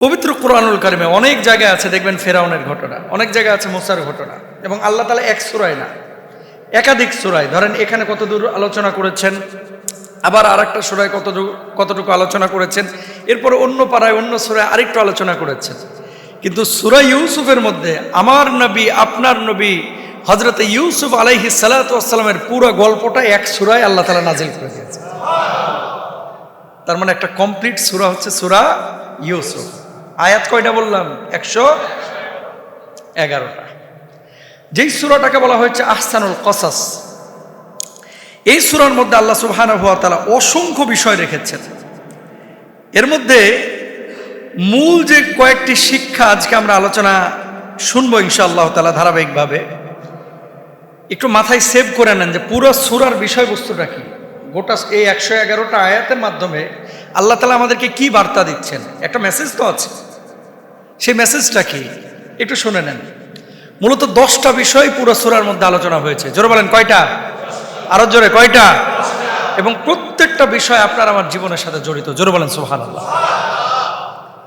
পবিত্র কোরআনুল কারিমে অনেক জায়গায় আছে, দেখবেন ফেরাউনের ঘটনা, অনেক জায়গায় আছে মুসার ঘটনা, এবং আল্লাহ তাআলা এক সূরায় না একাধিক সূরায়, ধরেন এখানে কতদূর আলোচনা করেছেন, আবার আরেকটা সূরায় কতটুকু আলোচনা করেছেন, এরপরে অন্য পাড়ায় অন্য সূরায় আরেকটু আলোচনা করেছেন। কিন্তু সূরা ইউসুফের মধ্যে আমার নবী, আপনার নবী হযরতে ইউসুফ আলাইহিস সালাতু ওয়াস সালামের পুরো গল্পটা এক সূরায় আল্লাহ তাআলা নাজিল করে দিয়েছেন। তার মানে একটা কমপ্লিট সূরা হচ্ছে সূরা ইউসুফ। আয়াত কয়টা বললাম? 111টা। যেই সূরাটাকে বলা হয়েছে আহসানুল কসাস, এই সূরার মধ্যে আল্লাহ সুবহানাহু ওয়া তাআলা অসংখ্য বিষয় রেখেছেন। এর মধ্যে মূল যে কয়েকটি শিক্ষা আজকে আমরা আলোচনা শুনবো ইনশাআল্লাহ তাআলা ধারাবাহিকভাবে, একটু মাথায় সেভ করে নেন যে পুরো সূরার বিষয়বস্তুটা কি। গোটা এই 111টা আয়াতের মাধ্যমে আল্লাহ তাআলা আমাদেরকে কি বার্তা দিচ্ছেন, একটা মেসেজ তো আছে। সেই মেসেজটা কি একটু শুনে নেন। মূলত 10টা বিষয় পুরো সূরার মধ্যে আলোচনা হয়েছে। জোরে বলেন কয়টা? আরো জোরে কয়টা? এবং প্রত্যেকটা বিষয় আপনার আমার জীবনের সাথে জড়িত। জোরে বলেন সুবহানাল্লাহ।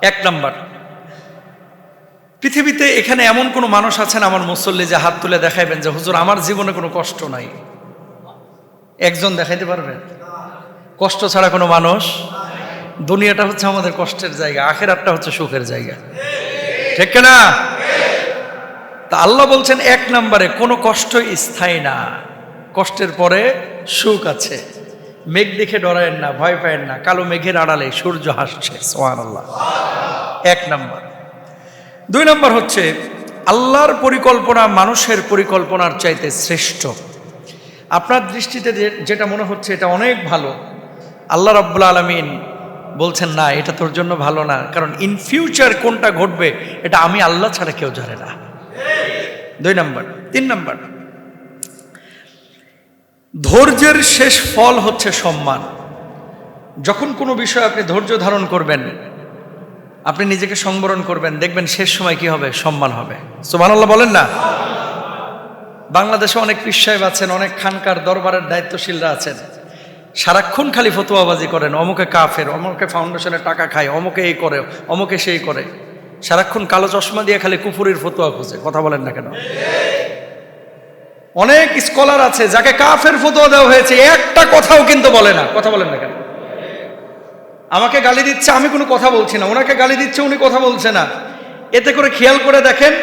1 নাম্বার, পৃথিবীতে এখানে এমন কোনো মানুষ আছেন আমার মুসল্লি যে হাত তুলে দেখাইবেন যে হুজুর আমার জীবনে কোনো কষ্ট নাই? একজন দেখাইতে পারবেন? কষ্ট ছাড়া কোনো মানুষ? দুনিয়াটা হচ্ছে আমাদের কষ্টের জায়গা, আখিরাতটা হচ্ছে সুখের জায়গা, ঠিক না? তা আল্লাহ বলছেন 1 নম্বরে কোনো কষ্টই স্থায়ী না, কষ্টের পরে সুখ আছে। মেঘ দেখে ডরায়েন না, ভয় পায়েন না, কালো মেঘের আড়ালে সূর্য হাসছে। সুবহানাল্লাহ। 1 নম্বর। 2 নম্বর হচ্ছে আল্লাহর পরিকল্পনা মানুষের পরিকল্পনার চাইতে শ্রেষ্ঠ। আপনার দৃষ্টিতে যেটা মনে হচ্ছে এটা অনেক ভালো, আল্লাহ রাব্বুল আলামিন বলছেন না, এটা তোর জন্য ভালো না, কারণ ইন ফিউচার কোনটা ঘটবে এটা আমি আল্লাহ ছাড়া কেউ জানে না। 2 নম্বর। 3 নম্বর, ধৈর্যের শেষ ফল হচ্ছে সম্মান। যখন কোনো বিষয় আপনি ধৈর্য ধারণ করবেন, আপনি নিজেকে সংবরণ করবেন, দেখবেন শেষ সময় কি হবে? সম্মান হবে। সুবহানাল্লাহ বলেন না? বাংলাদেশে অনেক পীর সাহেব আছেন, অনেক খানকার দরবারের দায়িত্বশীলরা আছেন, সারাক্ষণ খালি ফতোয়াবাজি করেন, অমুকে কাফের, অমুকে ফাউন্ডেশনে টাকা খায়, অমুকে এই করে, অমুকে সেই করে, সারাক্ষণ কালো চশমা দিয়ে খালি কুফুরির ফতোয়া খুঁজে। কথা বলেন না কেন? অনেক স্কলার আছে যাকে কাফের ফতোয়া দেওয়া হয়েছে, একটা কথাও কিন্তু বলে না। কথা বলেন না কেন? আমাকে গালি দিচ্ছে, আমি কোনো কথা বলছি না, ওনাকে গালি দিচ্ছে, উনি কথা বলছে না। এতে করে খেয়াল করে দেখেন,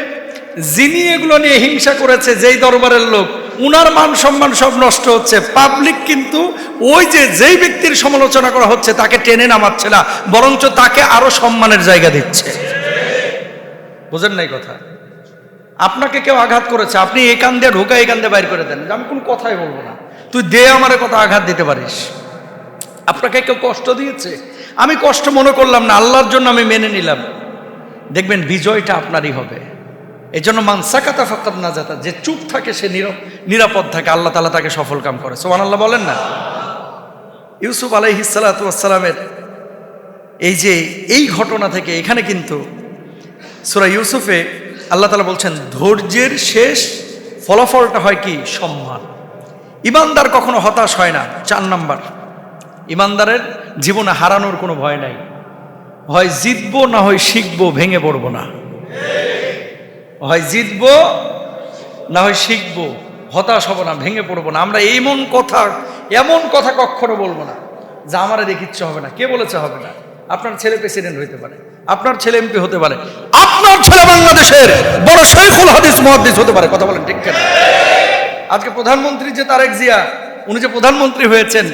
যিনি এগুলো নিয়ে হিংসা করেছে, যেই দরবারের লোক, উনার মান সম্মান সব নষ্ট হচ্ছে। পাবলিক কিন্তু ওই যে যেই ব্যক্তির সমালোচনা করা হচ্ছে তাকে টেনে নামাচ্ছে না, বরঞ্চ তাকে আরো সম্মানের জায়গা দিচ্ছে। বুঝেন নাই কথা? আপনাকে কেউ আঘাত করেছে, আপনি এই কান দিয়ে ঢোকা, এই কান দিয়ে বাইর করে দেন, আমি কোনো কথাই বলবো না, তুই দে আমারে কথা আঘাত দিতে পারিস। আপনাকে কেউ কষ্ট দিয়েছে, আমি কষ্ট মনে করলাম না, আল্লাহর জন্য আমি মেনে নিলাম, দেখবেন বিজয়টা আপনারই হবে। এই জন্য মান সাকাতা ফাকাদ নাজাতা, যে চুপ থাকে সে নিরাপদ থাকে, আল্লাহ তাআলা তাকে সফল কাম করে। সুবহানাল্লাহ বলেন না? ইউসুফ আলাইহিস সালাতু ওয়াস সালামের এই যে এই ঘটনা থেকে এখানে কিন্তু সূরা ইউসুফে আল্লাহ তাআলা বলছেন ধৈর্যের শেষ ফলাফলটা হয় কি? সম্মান। ঈমানদার কখনো হতাশ হয় না। 4 নাম্বার, ঈমানদারের জীবনে হারানোর কোনো ভয় নাই, হয় জিতবো না হয় শিখবো, ভেঙে পড়বো না। হয় জিতবো না হয় শিখবো, হতাশ হব না, ভেঙে পড়বো না। আমরা এমন কথা কখনো বলবো না যা আমারে দেখে ইচ্ছে হবে না। কে বলেছে হবে না? আপনার ছেলে প্রেসিডেন্ট হইতে পারে, আপনার ছেলে এমপি হতে পারে, আপনার ছেলে বাংলাদেশের বড় শাইখুল হাদিস মুহাদ্দিস হতে পারে। কথা বলেন ঠিক কিনা? আজকে প্রধানমন্ত্রী যে তারেক জিয়া, উনি যে প্রধানমন্ত্রী হয়েছেন,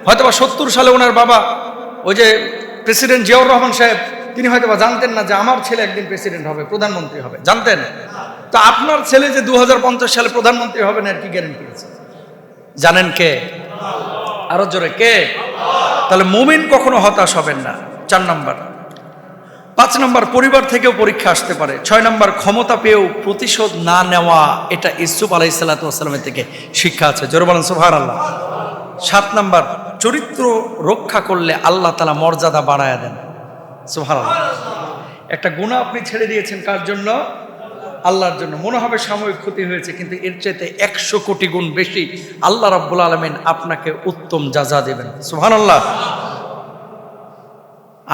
হয়তোবা 70 সালে ওনার বাবা ওই যে প্রেসিডেন্ট জিয়াউর রহমান সাহেব, তিনি হয়তোবা জানতেন না যে আমার ছেলে একদিন প্রেসিডেন্ট হবে, প্রধানমন্ত্রী হবে, জানতেন? তো আপনার ছেলে যে 2050 সালে প্রধানমন্ত্রী হবে না, এর কি গ্যারান্টি আছে? জানেন কে? আরো জোরে কে? তাহলে মুমিন কখনো হতাশ হবেন না। 4 নাম্বার। 5 নাম্বার, পরিবার থেকেও পরীক্ষা আসতে পারে। 6 নাম্বার, ক্ষমতা পেয়েও প্রতিশোধ না নেওয়া, এটা ইউসুফ আলাইহিস সালাতু ওয়াস সালামের থেকে শিক্ষা আছে। জোরে বলেন সুবহানাল্লাহ। 7 নাম্বার, চরিত্র রক্ষা করলে আল্লাহ তাআলা মর্যাদা বাড়ায়া দেন। সুবহানাল্লাহ। একটা গুনাহ আপনি ছেড়ে দিয়েছেন, কার জন্য? আল্লাহর জন্য। মনে হবে সাময়িক ক্ষতি হয়েছে, কিন্তু এর চাইতে 100 কোটি গুণ বেশি আল্লাহ রাব্বুল আলামিন আপনাকে উত্তম জাযা দেবেন। সুবহানাল্লাহ।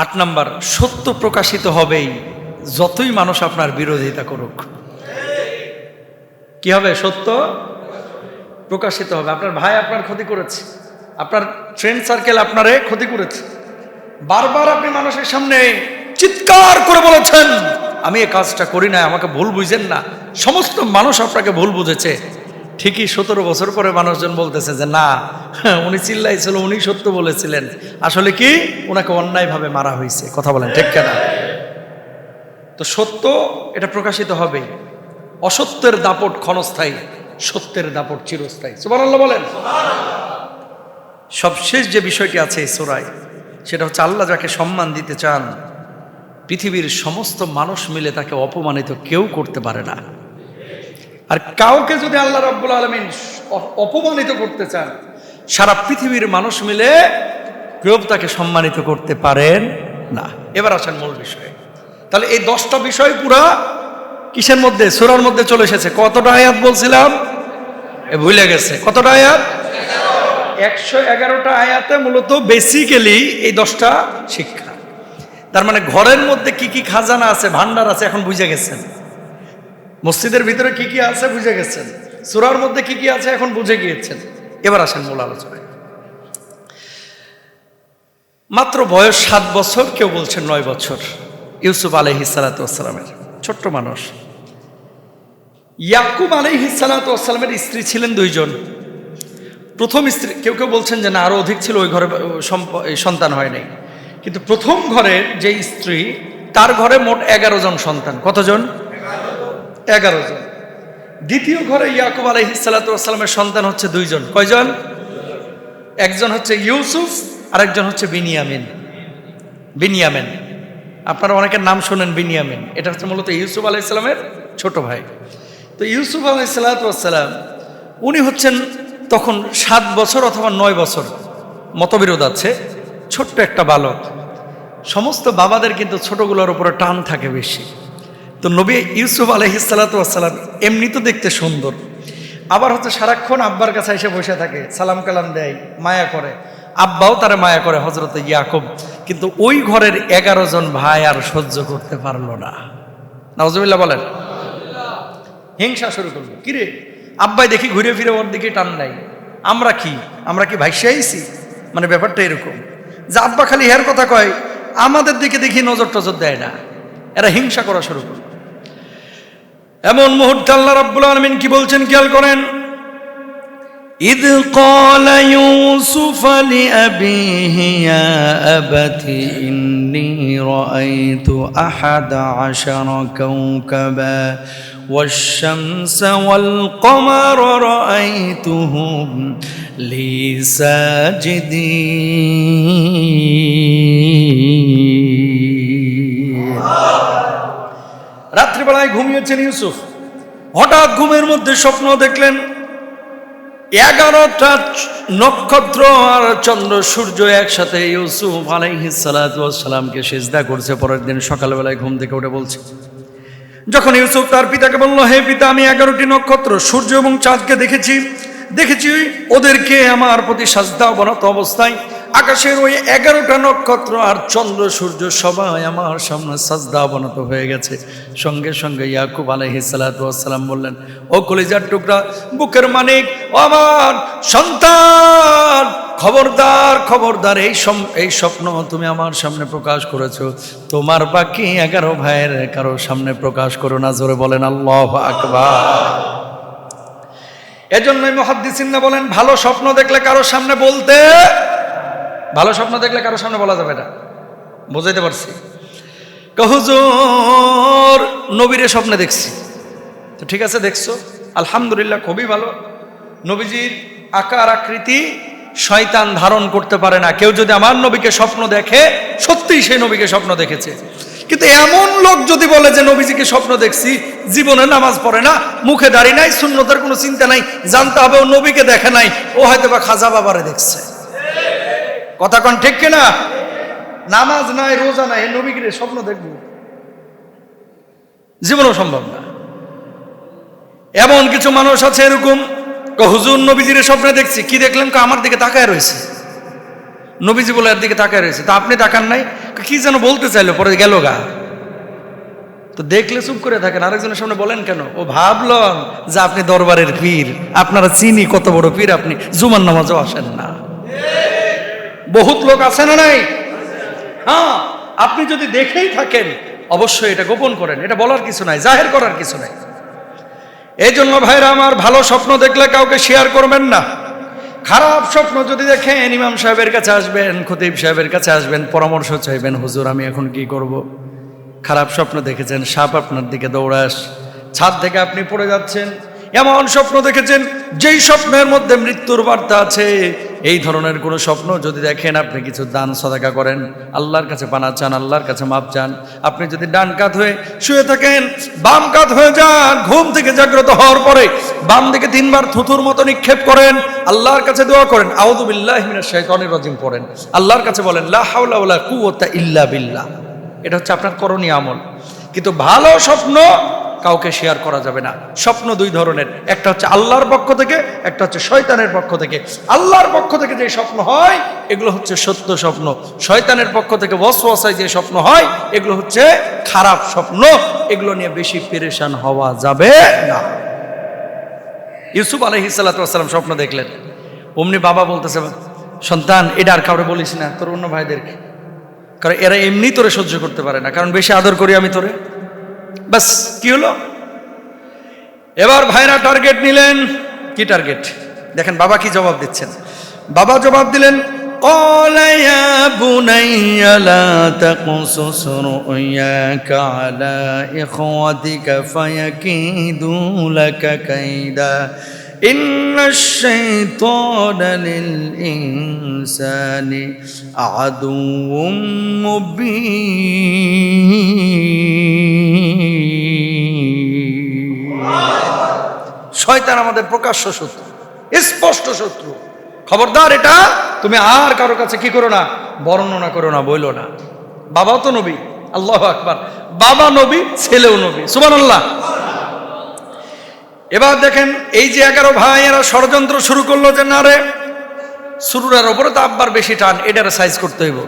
8 নাম্বার, সত্য প্রকাশিত হবেই যতই মানুষ আপনার বিরোধিতা করুক। কি হবে? সত্য প্রকাশিত হবে। আপনার ভাই আপনার ক্ষতি করেছে, আপনার ফ্রেন্ড সার্কেল আপনারে ক্ষতি করেছে, বারবার আপনি মানুষের সামনে চিৎকার করে বলেছেন আমি এই কাজটা করি না, আমাকে ভুল বুঝেন না, সমস্ত মানুষ আপনাকে ভুল বুঝেছে। ঠিকই 17 বছর পরে মানুষজন বলতেছে যে না, উনি চিল্লাইছিল, উনি সত্য বলেছিলেন, আসলে কি ওনাকে অন্যায়ভাবে মারা হয়েছে। কথা বলেন ঠিক কিনা? তো সত্য এটা প্রকাশিত হবেই। অসত্যের দাপট ক্ষণস্থায়ী, সত্যের দাপট চিরস্থায়ী। সুবহানাল্লাহ বলেন। সবশেষ যে বিষয়টি আছে এই সূরায়, সেটা হচ্ছে আল্লাহ যাকে সম্মান দিতে চান পৃথিবীর সমস্ত মানুষ মিলে তাকে অপমানিত কেউ করতে পারে না। আর কাউকে যদি আল্লাহ রাব্বুল আলামিন অপমানিত করতে চান, সারা পৃথিবীর মানুষ মিলে কেউ তাকে সম্মানিত করতে পারেন না। এবার আসেন মূল বিষয়ে। তাহলে এই 10টা বিষয় পুরা কিসের মধ্যে? সূরার মধ্যে চলে এসেছে। কতটা আয়াত বলছিলাম? ভুলে গেছে। কতটা আয়াত? 111টা আয়াতে মূলত বেসিক্যালি এই 10টা শিক্ষা। তার মানে ঘরের মধ্যে কি কি খাজানা আছে, ভান্ডার আছে, এখন বুঝে গেছেন। মসজিদের ভিতরে কি কি আছে বুঝে গেছেন, সূরার মধ্যে কি কি আছে এখন বুঝে গিয়েছেন। এবার আসেন মূল আলোচনায়। মাত্র বয়স 7 বছর, কেউ বলছেন 9 বছর, ইউসুফ আলাইহিস সালাতু ওয়াস সালামের ছোট্ট মানুষ। ইয়াকুব আলাইহিস সালাতু ওয়াস সালামের স্ত্রী ছিলেন 2 জন। প্রথম স্ত্রী, কেউ কেউ বলছেন যে না আরো অধিক ছিল, ওই ঘরে সন্তান হয় নাই। কিন্তু প্রথম ঘরের যে স্ত্রী, তার ঘরে মোট 11 জন সন্তান। কতজন? 11 জন। দ্বিতীয় ঘরে ইয়াকুব আলাইহিস সালাতু ওয়াস সালামের সন্তান হচ্ছে 2 জন। কয়জন? একজন হচ্ছে ইউসুফ, আর একজন হচ্ছে বিনিয়ামিন। বিনিয়ামিন, আপনারা অনেকের নাম শোনেন বিনিয়ামিন, এটা হচ্ছে মূলত ইউসুফ আলাইহিস সালামের ছোট ভাই। তো ইউসুফ আলাইহিস সালাতু ওয়াস সালাম উনি হচ্ছেন তখন 7 বছর অথবা 9 বছর, মতবিরোধ আছে, ছোট্ট একটা বালক। সমস্ত বাবাদের কিন্তু ছোটগুলোর উপরে টান থাকে বেশি। তো নবী ইউসুফ আলাইহিস সালাতু ওয়াস সালাম এমনি তো দেখতে সুন্দর, আবার হচ্ছে সারাক্ষণ আব্বার কাছে এসে বসে থাকে, সালাম কালাম দেয়, মায়া করে, আব্বাও তারা মায়া করে হযরত ইয়াকুব। কিন্তু ওই ঘরের 11 জন ভাই আর সহ্য করতে পারলো না। নাউজুবিল্লাহ বলেন। হিংসা শুরু করলো, কিরে আব্বাই দেখি ঘুরে ফিরে ওর দিকে টান নাই, আমরা কি ভাইসে আইছি? মানে ব্যাপারটা এরকম যে আব্বা খালি হের কথা কয়, আমাদের দিকে দেখি নজর টজর দেয় না। এরা হিংসা করা শুরু করল। এমন মুহূর্তে আল্লাহ রাব্বুল আলামিন কি বলছেন খেয়াল করেন। ইদ ক্বালা ইউসুফ লিআবিহি ইয়া আবাতি ইন্নী রাআইতু আহাদা আশারা কাওকাবা والشمس والقمر رأيتهم لي ساجدين। রাত্রিবেলায় ঘুমিয়েছেন ইউসুফ, হঠাৎ ঘুমের মধ্যে স্বপ্ন দেখলেন 11টা নক্ষত্র আর চন্দ্র সূর্য একসাথে ইউসুফ আলাইহিস সালাতু ওয়াস সালামকে সিজদা করছে। পরের দিন সকালবেলায় ঘুম থেকে উঠে বলছে, যখন ইউসুফ তার পিতাকে বলল, হে পিতা, আমি 11টি নক্ষত্র, সূর্য এবং চাঁদকে দেখেছি ওদেরকে আমার প্রতি সাজদা অবনত অবস্থায়, আকাশের ওই 11টা নক্ষত্র আর চন্দ্র সূর্য সবাই আমার সামনে সাজদা অবনত হয়ে গেছে। সঙ্গে সঙ্গে ইয়াকুব আলাইহিস সালাতু ওয়াস সালাম বললেন, ও কলিজার টুকরা, বুকের মানিক, ও আমার সন্তান, খবরদার, এই স্বপ্ন তুমি আমার সামনে প্রকাশ করেছো, তোমার বাকি 11 ভাইয়ের কারো সামনে প্রকাশ করো না। জোরে বলেন আল্লাহু আকবার। এজন্যই মুহাদ্দিসিনরা বলেন, ভালো স্বপ্ন দেখলে কারো সামনে বলা যাবে না। বুঝাইতে পারছি? হুজুর নবীরে স্বপ্নে দেখছি। তো ঠিক আছে, দেখছো, আলহামদুলিল্লাহ, খুবই ভালো। নবীজির আকার আকৃতি শয়তান ধারণ করতে পারে না। কেউ যদি আমার নবীকে স্বপ্ন দেখে, সত্যিই সেই নবীকে স্বপ্ন দেখেছে। কিন্তু এমন লোক যদি বলে যে নবীজিকে স্বপ্ন দেখছি, জীবনে নামাজ পড়ে না, মুখে দাড়ি নাই, সুন্নতের কোনো চিন্তা নাই, জানতে হবে ও নবীকে দেখে নাই, ও হয়তো বা খাজা বাবারে দেখছে। কথা কোন ঠিক কিনা? নামাজ নাই, রোজা নাই, নবীকে স্বপ্ন দেখবো জীবনও সম্ভব না। এমন কিছু মানুষ আছে এরকম, হুজুর নবীজির স্বপ্নে দেখছি। কি দেখলেন? আমার দিকে তাকায় রয়েছে। নবীজি বলে এর দিকে তাকায় রয়েছে, তা আপনি তাকান নাই? কি যেন বলতে চাইলো, পরে গেল গা। তো দেখলে চুপ করে থাকেন, আরেকজনের সামনে বলেন কেন? ও ভাবলেন যে আপনি দরবারের পীর, আপনারা চিনি কত বড় পীর, আপনি জুমার নামাজও আসেন না। বহুত লোক আছে না নাই? হ্যাঁ, আপনি যদি দেখেই থাকেন অবশ্যই এটা গোপন করেন, এটা বলার কিছু নাই, জাহের করার কিছু নাই। এই জন্য ভাইরা আমার, ভালো স্বপ্ন দেখলে কাউকে শেয়ার করবেন না। খারাপ স্বপ্ন যদি দেখেন ইমাম সাহেবের কাছে আসবেন, খতিব সাহেবের কাছে আসবেন, পরামর্শ চাইবেন, হুজুর আমি এখন কি করব। খারাপ স্বপ্ন দেখেছেন সাপ আপনার দিকে দৌড়াস, ছাদ থেকে আপনি পড়ে যাচ্ছেন, এমন স্বপ্ন দেখেছেন যেই স্বপ্নের মধ্যে মৃত্যুর বার্তা আছে, এই ধরনের কোনো স্বপ্ন যদি দেখেন, আপনি কিছু দান সাদাকা করেন, আল্লাহর কাছে পানা চান, আল্লাহর কাছে মাপ চান। আপনি যদি ডান কাত হয়ে শুয়ে থাকেন, বাম কাত হয়ে যান, ঘুম থেকে জাগ্রত হওয়ার পরে বাম দিকে 3 বার থুতুর মতো নিক্ষেপ করেন, আল্লাহর কাছে দোয়া করেন, আউযু বিল্লাহি মিনাশ শাইতানির রাজিম পড়েন, আল্লাহর কাছে বলেন লা হাওলা ওয়ালা কুওয়াতা ইল্লা বিল্লাহ। এটা হচ্ছে আপনার করণীয় আমল। কিন্তু ভালো স্বপ্ন কাউকে শেয়ার করা যাবে না। স্বপ্ন 2 ধরনের, একটা হচ্ছে আল্লাহর পক্ষ থেকে, একটা হচ্ছে শয়তানের পক্ষ থেকে। আল্লাহর পক্ষ থেকে যে স্বপ্ন হয় এগুলো হচ্ছে সত্য স্বপ্ন, শয়তানের পক্ষ থেকে ওয়াসওয়াসায় যে স্বপ্ন হয় এগুলো হচ্ছে খারাপ স্বপ্ন। এগুলো নিয়ে বেশি পেরেশান হওয়া যাবে না। ইউসুফ আলাইহিস সালাতু ওয়াস সালাম স্বপ্ন দেখলেন, অমনি বাবা বলতেছে, সন্তান এটা আর কাউরে বলিস না, তোর অন্য ভাইদেরকে, কারণ এরা এমনি তোরে সহ্য করতে পারে না, কারণ বেশি আদর করি আমি তোরে। বাস, কি হলো? এবার ভাইরা টার্গেট নিলেন। কি টার্গেট? দেখেন বাবা কি জবাব দিচ্ছেন। বাবা জবাব দিলেন, ক্বালা ইয়া বুনাইয়া লা তাকসুস রুয়াকা আলা ইখওয়াতিকা ফায়াকিদু লাকা কাইদা ইন্নাশ শাইতানা লিল ইনসানি আদুউম মুবিন। শয়তান আমাদের প্রকাশ্য শত্রু, স্পষ্ট শত্রু। খবরদার এটা তুমি আর কারো কাছে কি করো না, বর্ণনা করো না, বইলো না। বাবাও তো নবী, আল্লাহু আকবার, বাবা নবী, ছেলেও নবী, সুবহানাল্লাহ। এবার দেখেন এই যে 11 ভাই এরা ষড়যন্ত্র শুরু করলো যে না রে, সুরুরার ওপরে তো আব্বার বেশি টান, এটার সাইজ করতে হইব।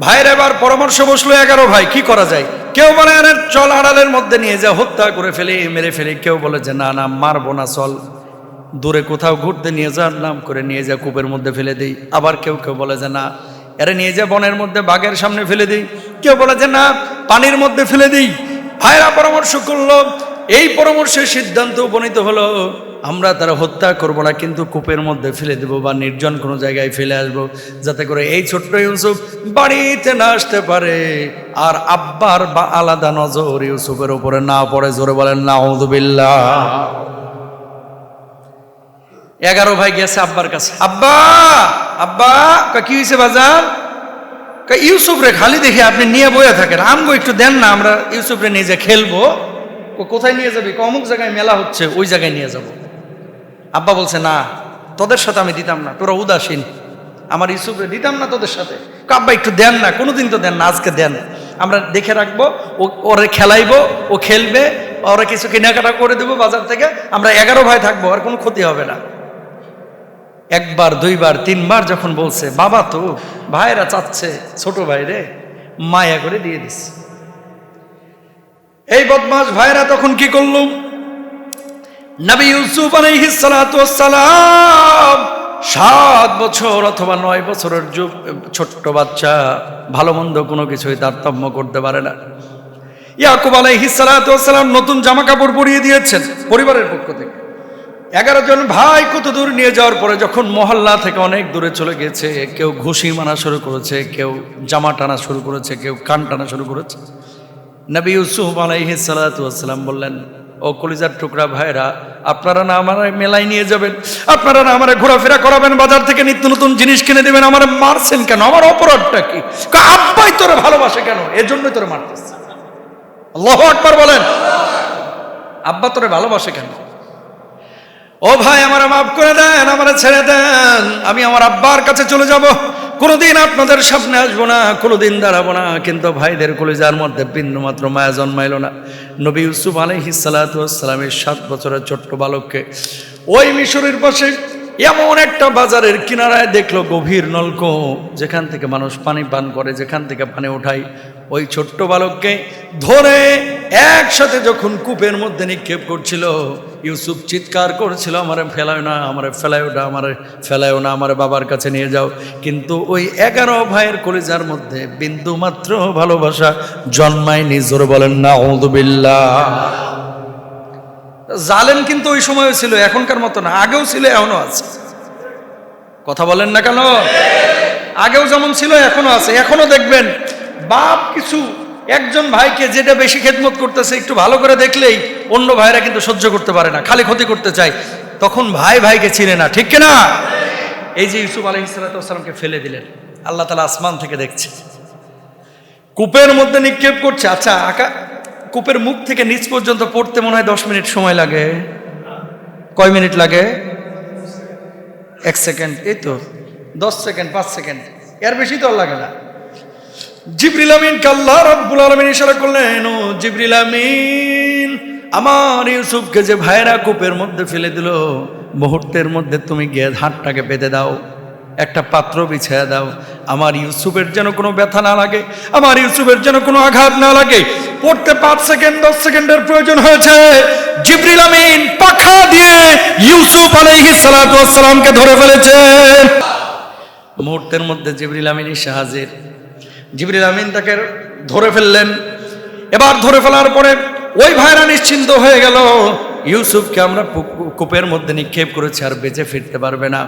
ভাইয়ের এবার পরামর্শ বসলো 11 ভাই কি করা যায়। কেউ বলে আরে চল আড়ালের মধ্যে নিয়ে যা, হত্যা করে ফেলি, মেরে ফেলি। কেউ বলে যে না না, মারবো না, চল দূরে কোথাও ঘুরতে নিয়ে যা, নাম করে নিয়ে যা কূপের মধ্যে ফেলে দিই। আবার কেউ কেউ বলে যে না, এরা নিয়ে যা বনের মধ্যে, বাঘের সামনে ফেলে দিই। কেউ বলে যে না, পানির মধ্যে ফেলে দিই। ভাইরা পরামর্শ করলো, এই পরামর্শের সিদ্ধান্ত উপনীত হলো আমরা তারা হত্যা করব না, কিন্তু কূপের মধ্যে ফেলে দেবো বা নির্জন কোনো জায়গায় ফেলে আসবো, যাতে করে এই ছোট্ট ইউসুফ বাড়িতে না আসতে পারে, আর আব্বার বা আলাদা নজর ইউসুফের উপরে না পড়ে। জোরে বলেন নাউযু বিল্লাহ। 11 ভাই গেছে আব্বার কাছে। আব্বা, আব্বা, কি হয়েছে বাজার? ইউসুফ রে খালি দেখে আপনি নিয়ে বয়ে থাকেন, আমগো একটু দেন না, আমরা ইউসুফ রে নিয়ে যে খেলবো। কোথায় নিয়ে যাবি? অমুক জায়গায় মেলা হচ্ছে, ওই জায়গায় নিয়ে যাব। আব্বা বলছে না, তোদের সাথে আমি দিতাম না, তোরা উদাসীন, আমার ইউসুফরে দিতাম না তোদের সাথে। আব্বা একটু দেন না, কোনোদিন তো দেন না, আজকে দেন, আমরা দেখে রাখবো, ওরে খেলাইবো, ও খেলবে, ওরা কিছু কেনাকাটা করে দেবো বাজার থেকে, আমরা 11 ভাই থাকবো, আর কোনো ক্ষতি হবে না। 1 বার 2 বার 3 বার যখন বলছে, বাবা তো ভাইরা চাচ্ছে ছোট ভাইরে, মায়া করে দিয়ে দিচ্ছে। এই বদমাশ ভাইরা তখন কি করল, নবী ইউসুফ আলাইহিস সালাতু ওয়াস সালাম 7 বছর অথবা 9 বছরের ছোট্ট বাচ্চা, ভালো মন্দ কোনো কিছুই তারতম্য করতে পারে না। ইয়াকুব আলাইহিস সালাতু ওয়াস সালাম নতুন জামা কাপড় পরিয়ে দিয়েছেন পরিবারের পক্ষ থেকে। 11 জন ভাই কত দূর নিয়ে যাওয়ার পরে যখন মহল্লা থেকে অনেক দূরে চলে গেছে, কেউ ঘুষি মারা শুরু করেছে, কেউ জামা টানা শুরু করেছে, কেউ কান টানা শুরু করেছে। নবী ইউসুফ আলাইহিস সালাতু ওয়াস সালাম বললেন, ও কলিজার টুকরা ভাইরা, আপনারা না আমার মেলায় নিয়ে যাবেন, আপনারা না আমার ঘোরাফেরা করাবেন, বাজার থেকে নিত্য নতুন জিনিস কিনে দেবেন, আমার মারছেন কেন? আমার অপরাধটা কি? আব্বাই তোরে ভালোবাসে কেন, এর জন্যই তোরে মারতেছে। আল্লাহু আকবার বলেন। আব্বা তোরে ভালোবাসে কেন? ও ভাই, আমার মাফ করে দেন, আমার ছেড়ে দেন, আমি আমার আব্বার কাছে চলে যাব, কোনোদিন আপনাদের সামনে আসবো না, কোনোদিন দাঁড়াবো না। কিন্তু ভাইদের কলিজার মধ্যে বিন্দু মাত্র মায়া জন্মাইল না। নবী ইউসুফ আলাইহিস সালাতু ওয়াস সালামের 7 বছরের ছোট্ট বালককে ওই মিশরের পাশে এমন একটা বাজারের কিনারায় দেখলো গভীর নলকূপ, যেখান থেকে মানুষ পানি পান করে, যেখান থেকে পানি ওঠায়। ওই ছোট্ট বালককে ধরে একসাথে যখন কূপের মধ্যে নিক্ষেপ করছিল, ইউসুফ চিৎকার করছিল, আমারে ফেলায় না, আমারে ফেলায়ও না, আমারে ফেলায়ও না, আমার বাবার কাছে নিয়ে যাও। কিন্তু ওই 11 ভাইয়ের কলিজার মধ্যে বিন্দু মাত্র ভালোবাসা জন্মায়নি। জোরে বলেন না আউযুবিল্লাহ। জালেম কিন্তু ওই সময়ও ছিল, এখনকার মতো না, আগেও ছিল, এখনো আছে। কথা বলেন না কেন? আগেও যেমন ছিল এখনো আছে। এখনো দেখবেন বাপ কিছু একজন ভাইকে যেটা বেশি খেদমত করতেছে একটু ভালো করে দেখলেই অন্য ভাইরা কিন্তু সহ্য করতে পারে না, খালি ক্ষতি করতে চায়, তখন ভাই ভাইকে চিনে না, ঠিক কিনা? এই যে ইউসুফ আলাইহিস সালামকে ফেলে দিলেন, আল্লাহ তাআলা আসমান থেকে দেখছে, কূপের মধ্যে নিক্ষেপ করছে। আচ্ছা, কূপের মুখ থেকে নিচ পর্যন্ত পড়তে মনে হয় 10 মিনিট সময় লাগে। কয় মিনিট লাগে? 1 সেকেন্ড, এই তো 10 সেকেন্ড, 5 সেকেন্ড, এর বেশি তো আর লাগে না। জিবরিল আমিনকে আল্লাহ রাব্বুল আলামিন ইশারা করলেন, ও জিবরিল আমিন, আমার ইউসুফকে যে ভাইরা কূপের মধ্যে ফেলে দিল, মুহূর্তের মধ্যে তুমি গিয়ে হাতটাকে বেঁধে দাও, একটা পাত্র বিছায়া দাও, আমার ইউসুফের যেন কোনো ব্যথা না লাগে, আমার ইউসুফের যেন কোনো আঘাত না লাগে। পড়তে 5 সেকেন্ড 10 সেকেন্ডের প্রয়োজন হয়েছে। জিবরিল আমিন পাখা দিয়ে ইউসুফ আলাইহিস সালাতু ওয়াস সালামকে ধরে ফেলেছেন। মুহূর্তের মধ্যে জিবরিল আমিন এসে হাজির। জিবরিল আমিন তাকে ধরে ফেললেন। এবার ধরে ফেলার পরে ওই ভাইরা নিশ্চিন্ত হয়ে গেল, ইউসুফকে আমরা কূপের মধ্যে নিক্ষেপ করেছি, আর বেঁচে ফিরতে পারবে না,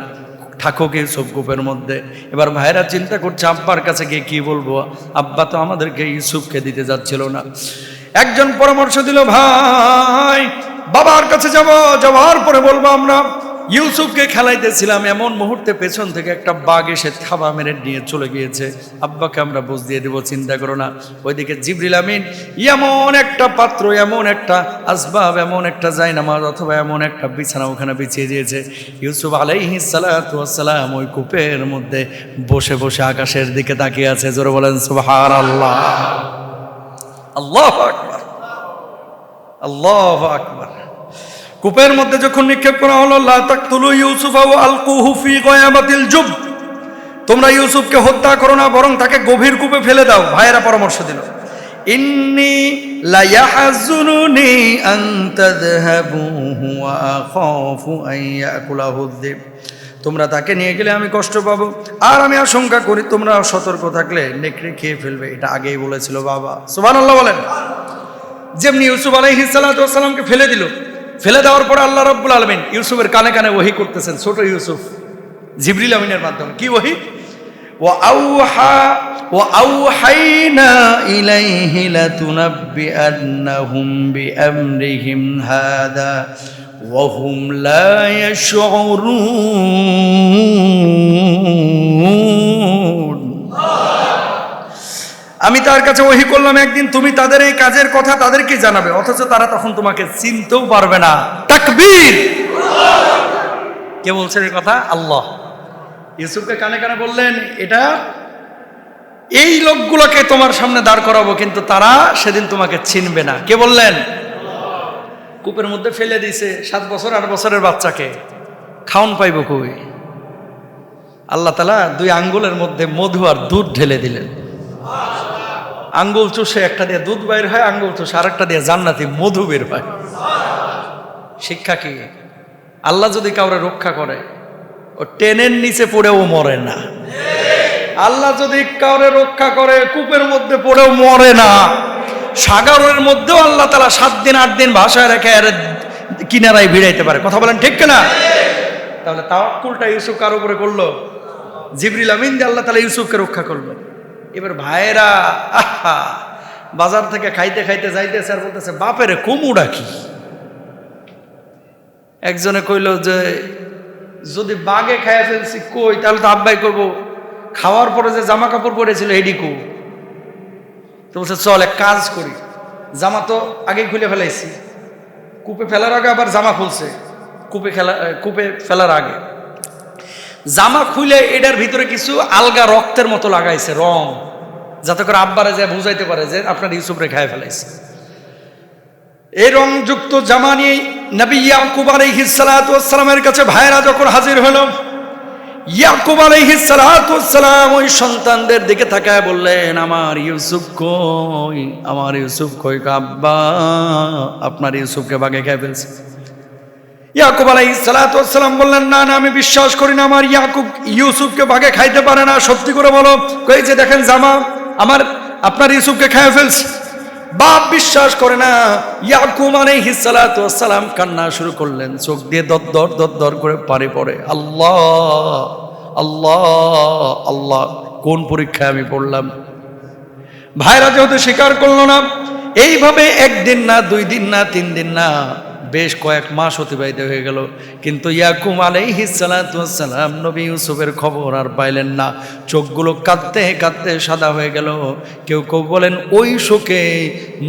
থাকুক ইউসুফ কূপের মধ্যে। এবার ভাইরা চিন্তা করছে আব্বার কাছে গিয়ে কি বলবো, আব্বা তো আমাদেরকে ইউসুফকে দিতে যাচ্ছিল না। একজন পরামর্শ দিল, ভাই বাবার কাছে যাওয়ার পরে বলবো আমরা ইউসুফকে খেলাইতেছিলাম, এমন মুহূর্তে পেছন থেকে একটা বাঘ এসে থাবা মেরে নিয়ে চলে গিয়েছে, আব্বাকে আমরা বুঝ দিয়ে দেবো, চিন্তা করো না। ওইদিকে জিবরিল আমিন এমন একটা পাত্র, এমন একটা আসবাব, এমন একটা জায়নামাজ অথবা এমন একটা বিছানা ওখানে বিছিয়ে দিয়েছে। ইউসুফ আলাইহিস সালাতু ওয়াস সালাম ওই কূপের মধ্যে বসে বসে আকাশের দিকে তাকিয়ে আছে। জোরে বলেন সুবহানাল্লাহ। আল্লাহু আকবার, আল্লাহু আকবার। কূপের মধ্যে যখন নিক্ষেপ করা হলো, লা তাকতুলু ইউসুফা ওয়া আলকুহু ফি গায়াবাতিল জুব, তোমরা ইউসুফকে হত্যা করো না, বরং তাকে গভীর কূপে ফেলে দাও। ভাইয়েরা পরামর্শ দিল, ইন্নী লা ইয়াহজুনুনি আন তাযহাবুহু ওয়া আখাফু আন ইয়াকুলাহু যিব, তোমরা তাকে নিয়ে গেলে আমি কষ্ট পাবো, আর আমি আশঙ্কা করি তোমরা সতর্ক থাকলে নেকড়ে খেয়ে ফেলবে। এটা আগেই বলেছিল বাবা। সুবহানাল্লাহ বলেন। যেমনি ইউসুফ আলাইহিস সালাতু ওয়াস সালামকে ফেলে দিল, ফেলে দেওয়ার পর আল্লাহ রাব্বুল আলামিন ইউসুফের কানে কানে ওহী করতেছেন, ছোট ইউসুফ জিবরিল আমিনের মাধ্যমে। কি ওহী? ওয়া আওহাইনা ইলাইহি লাতুনাব্বিআন্নাহুম বিআমরিহিম হাদা ওয়া হুম লা ইয়াশউরুন। আমি তার কাছে ওহী করলাম, একদিন তুমি তাদের এই কাজের কথা তাদেরকে জানাবে, অথচ তারা তখন তোমাকে চিনতেও পারবে না। তাকবীর। কে বলছেন এই কথা? আল্লাহ। ইউসুফকে কানে কানে বললেন, এটা এই লোকগুলোকে তোমার সামনে দাঁড় করাবো, কিন্তু তারা সেদিন তোমাকে চিনবে না। কে বললেন? কূপের মধ্যে ফেলে দিয়েছে 7 বছর 8 বছরের বাচ্চাকে, খাওন পাইব কই? আল্লাহ তাআলা 2 আঙ্গুলের মধ্যে মধু আর দুধ ঢেলে দিলেন। আঙ্গুল চুষে একটা দিয়ে দুধ বের হয়, আঙ্গুল চুষে আরেকটা দিয়ে জান্নাতি মধু বের হয়। শিক্ষা কি? আল্লাহ যদি কাউরে রক্ষা করে, ও টেনের নিচে পড়েও মরে না। আল্লাহ যদি কাউরে রক্ষা করে, কূপের মধ্যে পড়েও মরে না। সাগরের মধ্যেও আল্লাহ তাআলা 7 দিন 8 দিন ভাষায় রেখে এর কিনারায় ভিড়াইতে পারে। কথা বলেন ঠিক কিনা? তাহলে তাওয়াক্কুলটা ইউসুফ কার উপরে করলো? জিবরিল আমিন দিয়ে আল্লাহ তাআলা ইউসুফকে রক্ষা করলো। এবার ভাইয়েরা বাজার থেকে খাইতে খাইতে যাইতেছে, আর বলতেছে বাপেরে কুমুড়া কি? একজনে কইল যে যদি বাগে খাইয়া ফেলছি, কই তাহলে তো আব্বাই করবো, খাওয়ার পরে যে জামা কাপড় পরেছিল হেডিকু। তো বলছে চল এক কাজ করি, জামা তো আগেই খুলে ফেলাইছি, কূপে ফেলার আগে আবার জামা খুলছে, কূপে ফেলার আগে জামা খুলে এটার ভিতরে কিছু আলগা রক্তের মতো লাগাইছে রং, যাতে করে আব্বারে যে বুঝাইতে পারে যে আপনার ইউসুফ রে খায় ফেলাইছে। এই রংযুক্ত জামা নিয়ে নবী ইয়াকুব আলাইহিস সালাতু ওয়াস সালামের কাছে ভাইরা যখন হাজির হলো, ইয়াকুব আলাইহিস সালাতু ওয়াস সালাম ওই সন্তানদের দিকে তাকায় বললেন, আমার ইউসুফ কই, আমার ইউসুফ কই? আব্বা, আপনার ইউসুফকে বাঘে খেয়ে ফেলছে। ইয়াকুব আলাইহিস সালাতু ওয়াস সালাম বললেন, না না, আমি বিশ্বাস করি না আমার ইউসুফকে বাঘে খাইতে পারে না, সত্যি করে বলো। কই যে দেখেন জামা, আপনার ইউসুফকে খেয়ে ফেলছে। বাপ বিশ্বাস করে না। ইয়াকুব আলাইহিস সালাতু ওয়াস সালাম কান্না শুরু করলেন, চোখ দিয়ে দরদর দরদর করে পানি পড়ে। আল্লাহ আল্লাহ আল্লাহ, কোন পরীক্ষায় আমি পড়লাম। ভাইরা যেহেতু স্বীকার করলো না, এইভাবে একদিন না, 2 দিন না, 3 দিন না, বেশ কয়েক মাস অতিবাহিত হয়ে গেল। কিন্তু ইয়াকুব আলাইহিস সালাতু ওয়াস সালাম নবী ইউসুফের খবর আর পাইলেন না। চোখগুলো কাঁদতে কাঁদতে সাদা হয়ে গেল। কেউ কেউ বলেন ওই শোকে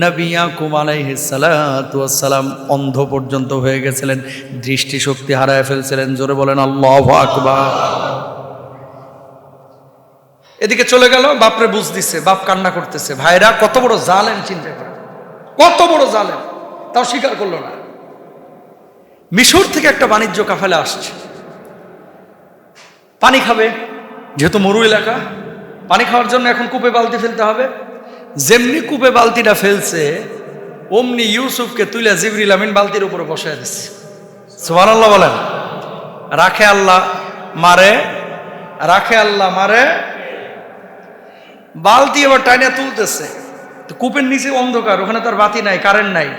নবী ইয়াকুব আলাইহিস সালাতু ওয়াস সালাম অন্ধ পর্যন্ত হয়ে গেছিলেন, দৃষ্টিশক্তি হারায় ফেলছিলেন। জোরে বলেন আল্লাহু আকবার। এদিকে চলে গেল, বাপরে বুঝ দিচ্ছে, বাপ কান্না করতেছে। ভাইরা কত বড় জালেম চিন্তা করে, কত বড় জালেম, তাও স্বীকার করলো না। মিশর থেকে একটা বাণিজ্য কাফেলা আসছে, পানি খাবে, যেহেতু মরু এলাকা, পানি খাওয়ার জন্য এখন কূপে বালতি ফেলতে হবে। যেমনি কূপে বালতিটা ফেলছে, অমনি ইউসুফকে তুলে জিবরিল আমিন বালতির উপরে বসায় দিচ্ছে। সুবহানাল্লাহ বলেন। রাখে আল্লাহ মারে, রাখে আল্লাহ মারে। বালতি এবার টাইনা তুলতেছে, কূপের নিচে অন্ধকার, ওখানে তার বাতি নাই, কারেন্ট নাই।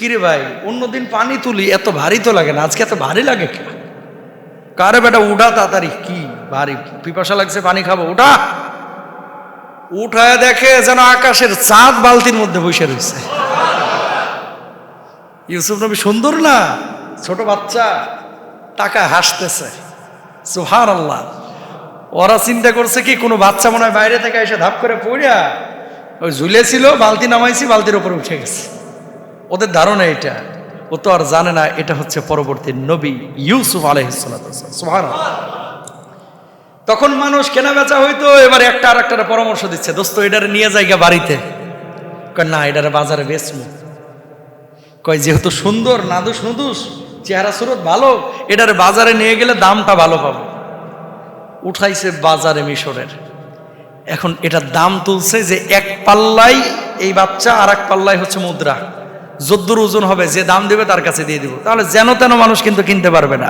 কিরে ভাই, অন্যদিন পানি তুলি এত ভারী তো লাগে না, আজকে এত ভারী লাগে কে? কারে বেটা উঠা তাড়াতাড়ি, কি ভারী, পিপাসা লাগছে, পানি খাবো, উঠা। উঠায় দেখে যেন আকাশের চাঁদ বালতির মধ্যে বসে রয়েছে। ইউসুফ নবী সুন্দর না, ছোট বাচ্চা, টাকায় হাসতেছে। সুবহানাল্লাহ। ওরা চিন্তা করছে কি, কোনো বাচ্চা মনে হয় বাইরে থেকে এসে ধাপ করে পড়িয়া ওই ঝুলেছিল, বালতি নামাইছি, বালতির উপরে উঠে গেছে। ওদের ধারণা এটা, ও তো আর জানে না এটা হচ্ছে পরবর্তী নবী ইউসুফ আলাইহিস সালাতু ওয়াস সালাম। সুবহানাল্লাহ। তখন মানুষ কেনা বেচা হইতো, এবার একটা আর একটা পরামর্শ দিচ্ছে, দোস্ত এটারে নিয়ে যাইগা বাড়িতে। কয় না, এটারে বাজারে বেচমু। কয় যেহেতু সুন্দর, নাদুস নুদুস, চেহারা সুরত ভালো, এটারে বাজারে নিয়ে গেলে দামটা ভালো পাবো। উঠাইছে বাজারে মিশরের। এখন এটার দাম তুলছে যে এক পাল্লাই এই বাচ্চা, আর এক পাল্লাই হচ্ছে মুদ্রা। যদ্দুর ওজন হবে, যে দাম দেবে তার কাছে দিয়ে দিব। তাহলে যেন তেন মানুষ কিন্তু কিনতে পারবে না।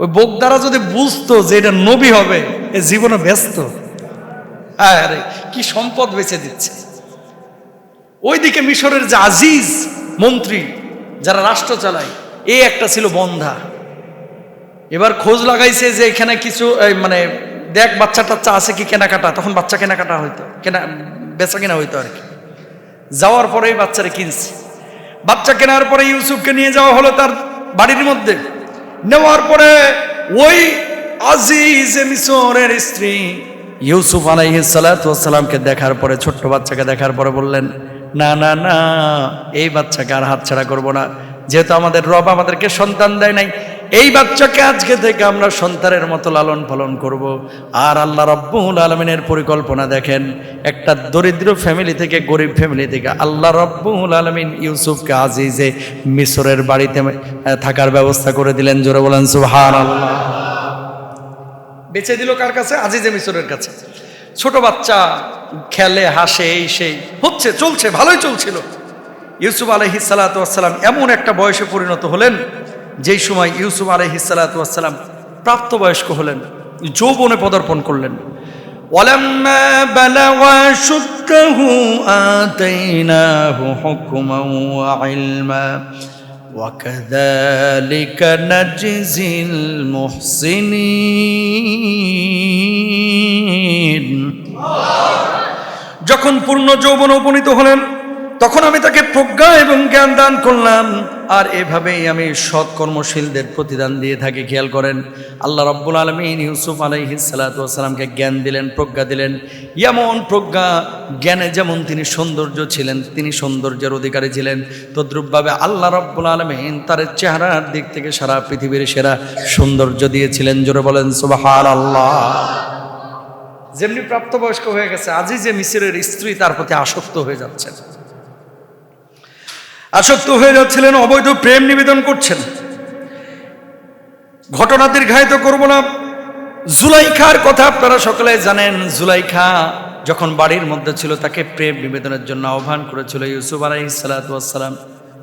ওই বোকদারা যদি বুঝতো যে এটা নবী হবে, এ জীবনে ব্যস্ত। আরে কি সম্পদ বেচে দিচ্ছে। ওইদিকে মিশরের যে আজিজ মন্ত্রী, যারা রাষ্ট্র চালায়, এই একটা ছিল বন্ধা। এবার খোঁজ লাগাইছে যে এখানে কিছু মানে দেখ বাচ্চা টাচ্চা আছে কি কেনাকাটা। তখন বাচ্চা কেনাকাটা হইতো, বেচা কেনা হইতো আর কি। যাওয়ার পরেই বাচ্চারে কিনছে। বাচ্চা কেনার পরে ইউসুফকে নিয়ে যাওয়া হলো তার বাড়ির মধ্যে। নেওয়ার পরে ওই আজিজ মিশরের স্ত্রী ইউসুফ আলাইহিস সালাতু ওয়াস সালামকে দেখার পরে, ছোট্ট বাচ্চাকে দেখার পরে বললেন, না না না, এই বাচ্চাকে আর হাতছাড়া করব না। যেহেতু আমাদের রব আমাদেরকে সন্তান দেয় নাই, এই বাচ্চাকে আজকে থেকে আমরা সন্তানের মতো লালন পালন করব। আর আল্লাহ রাব্বুল আলামিনের পরিকল্পনা দেখেন, একটা দরিদ্র ফ্যামিলি থেকে, গরিব ফ্যামিলি থেকে আল্লাহ রাব্বুল আলামিন ইউসুফকে আজিজে মিশরের বাড়িতে থাকার ব্যবস্থা করে দিলেন। জোরে বলেন সুবহানাল্লাহ। বেচে দিল কার কাছে? আজিজে মিশরের কাছে। ছোট বাচ্চা খেলে, হাসে, এই সেই হচ্ছে, চলছে, ভালোই চলছিল। ইউসুফ আলাইহিস সালাতু ওয়াস সালাম এমন একটা বয়সে পরিণত হলেন, যেই সময় ইউসুফ আলাইহিস সালাতু ওয়াস সালাম প্রাপ্তবয়স্ক হলেন, যৌবনে পদার্পণ করলেন। ওয়ালাম্মা বালাগা শুদ্দাহু আতাইনাহু হুকমান ওয়া ইলমা ওয়া কাযালিকা নাজজিল মুহসিনিন। যখন পূর্ণ যৌবনে উপনীত হলেন, তখন আমি তাকে প্রজ্ঞা এবং জ্ঞান দান করলাম। আর এভাবেই আমি সৎ কর্মশীলদের প্রতিদান দিয়ে থাকি। খেয়াল করেন, আল্লাহ রাব্বুল আলামিন ইউসুফ আলাইহিস সালাতু ওয়াস সালামকে জ্ঞান দিলেন, প্রজ্ঞা দিলেন। এমন প্রজ্ঞা জ্ঞানে যেমন তিনি সৌন্দর্য ছিলেন, তিনি সৌন্দর্যের অধিকারী ছিলেন, তদ্রূপভাবে আল্লাহ রাব্বুল আলামিন তার চেহারার দিক থেকে সারা পৃথিবীর সেরা সৌন্দর্য দিয়েছিলেন। জোরে বলেন সুবহানাল্লাহ। যেমনি প্রাপ্তবয়স্ক হয়ে গেছে, আজিজে মিসরের স্ত্রী তার প্রতি আসক্ত হয়ে যাচ্ছেন। আসক্ত হয়ে যাচ্ছিলেন, অবৈধ প্রেম নিবেদন করছেন। ঘটনা দীর্ঘায়িত করব না। জুলাইখার কথা আপনারা সকলে জানেন। জুলাইখা যখন বাড়ির মধ্যে ছিল, তাকে প্রেম নিবেদনের জন্য আহ্বান করেছিল ইউসুফ আলাইহিস সালাতু ওয়াস সালাম।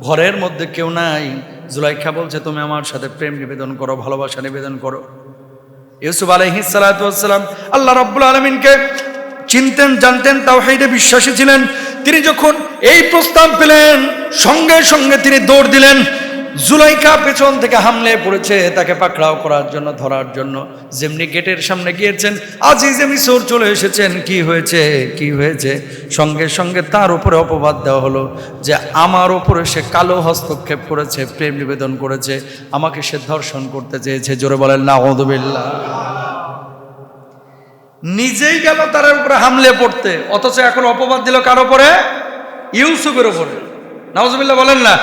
ঘরের মধ্যে কেউ নাই, জুলাইখা বলছে তুমি আমার সাথে প্রেম নিবেদন করো, ভালোবাসা নিবেদন করো। ইউসুফ আলাইহিস সালাতু ওয়াস সালাম আল্লাহ রাব্বুল আলামিনকে চিনতেন, জানতেন, তাওহীদে বিশ্বাসী ছিলেন। তিনি যখন এই প্রস্তাব পেলেন, সঙ্গে সঙ্গে তিনি দৌড় দিলেন। জুলাইখা পেছন থেকে হামলে পড়েছে তাকে পাকড়াও করার জন্য, ধরার জন্য। যেমনি গেটের সামনে গিয়েছেন, আজিজে মিসর চলে এসেছেন। কি হয়েছে, কি হয়েছে? সঙ্গে সঙ্গে তার উপরে অপবাদ দেওয়া হলো যে আমার উপরে সে কালো হস্তক্ষেপ করেছে, প্রেম নিবেদন করেছে, আমাকে সে ধর্ষণ করতে চেয়েছে। জোরে বলেন নাউযুবিল্লাহ। নিজেই গেল তার উপরে হামলে পড়তে, অথচ এখন অপবাদ দিল কার উপরে? ইউসুফের উপরে। নাউযুবিল্লাহ বলেন না।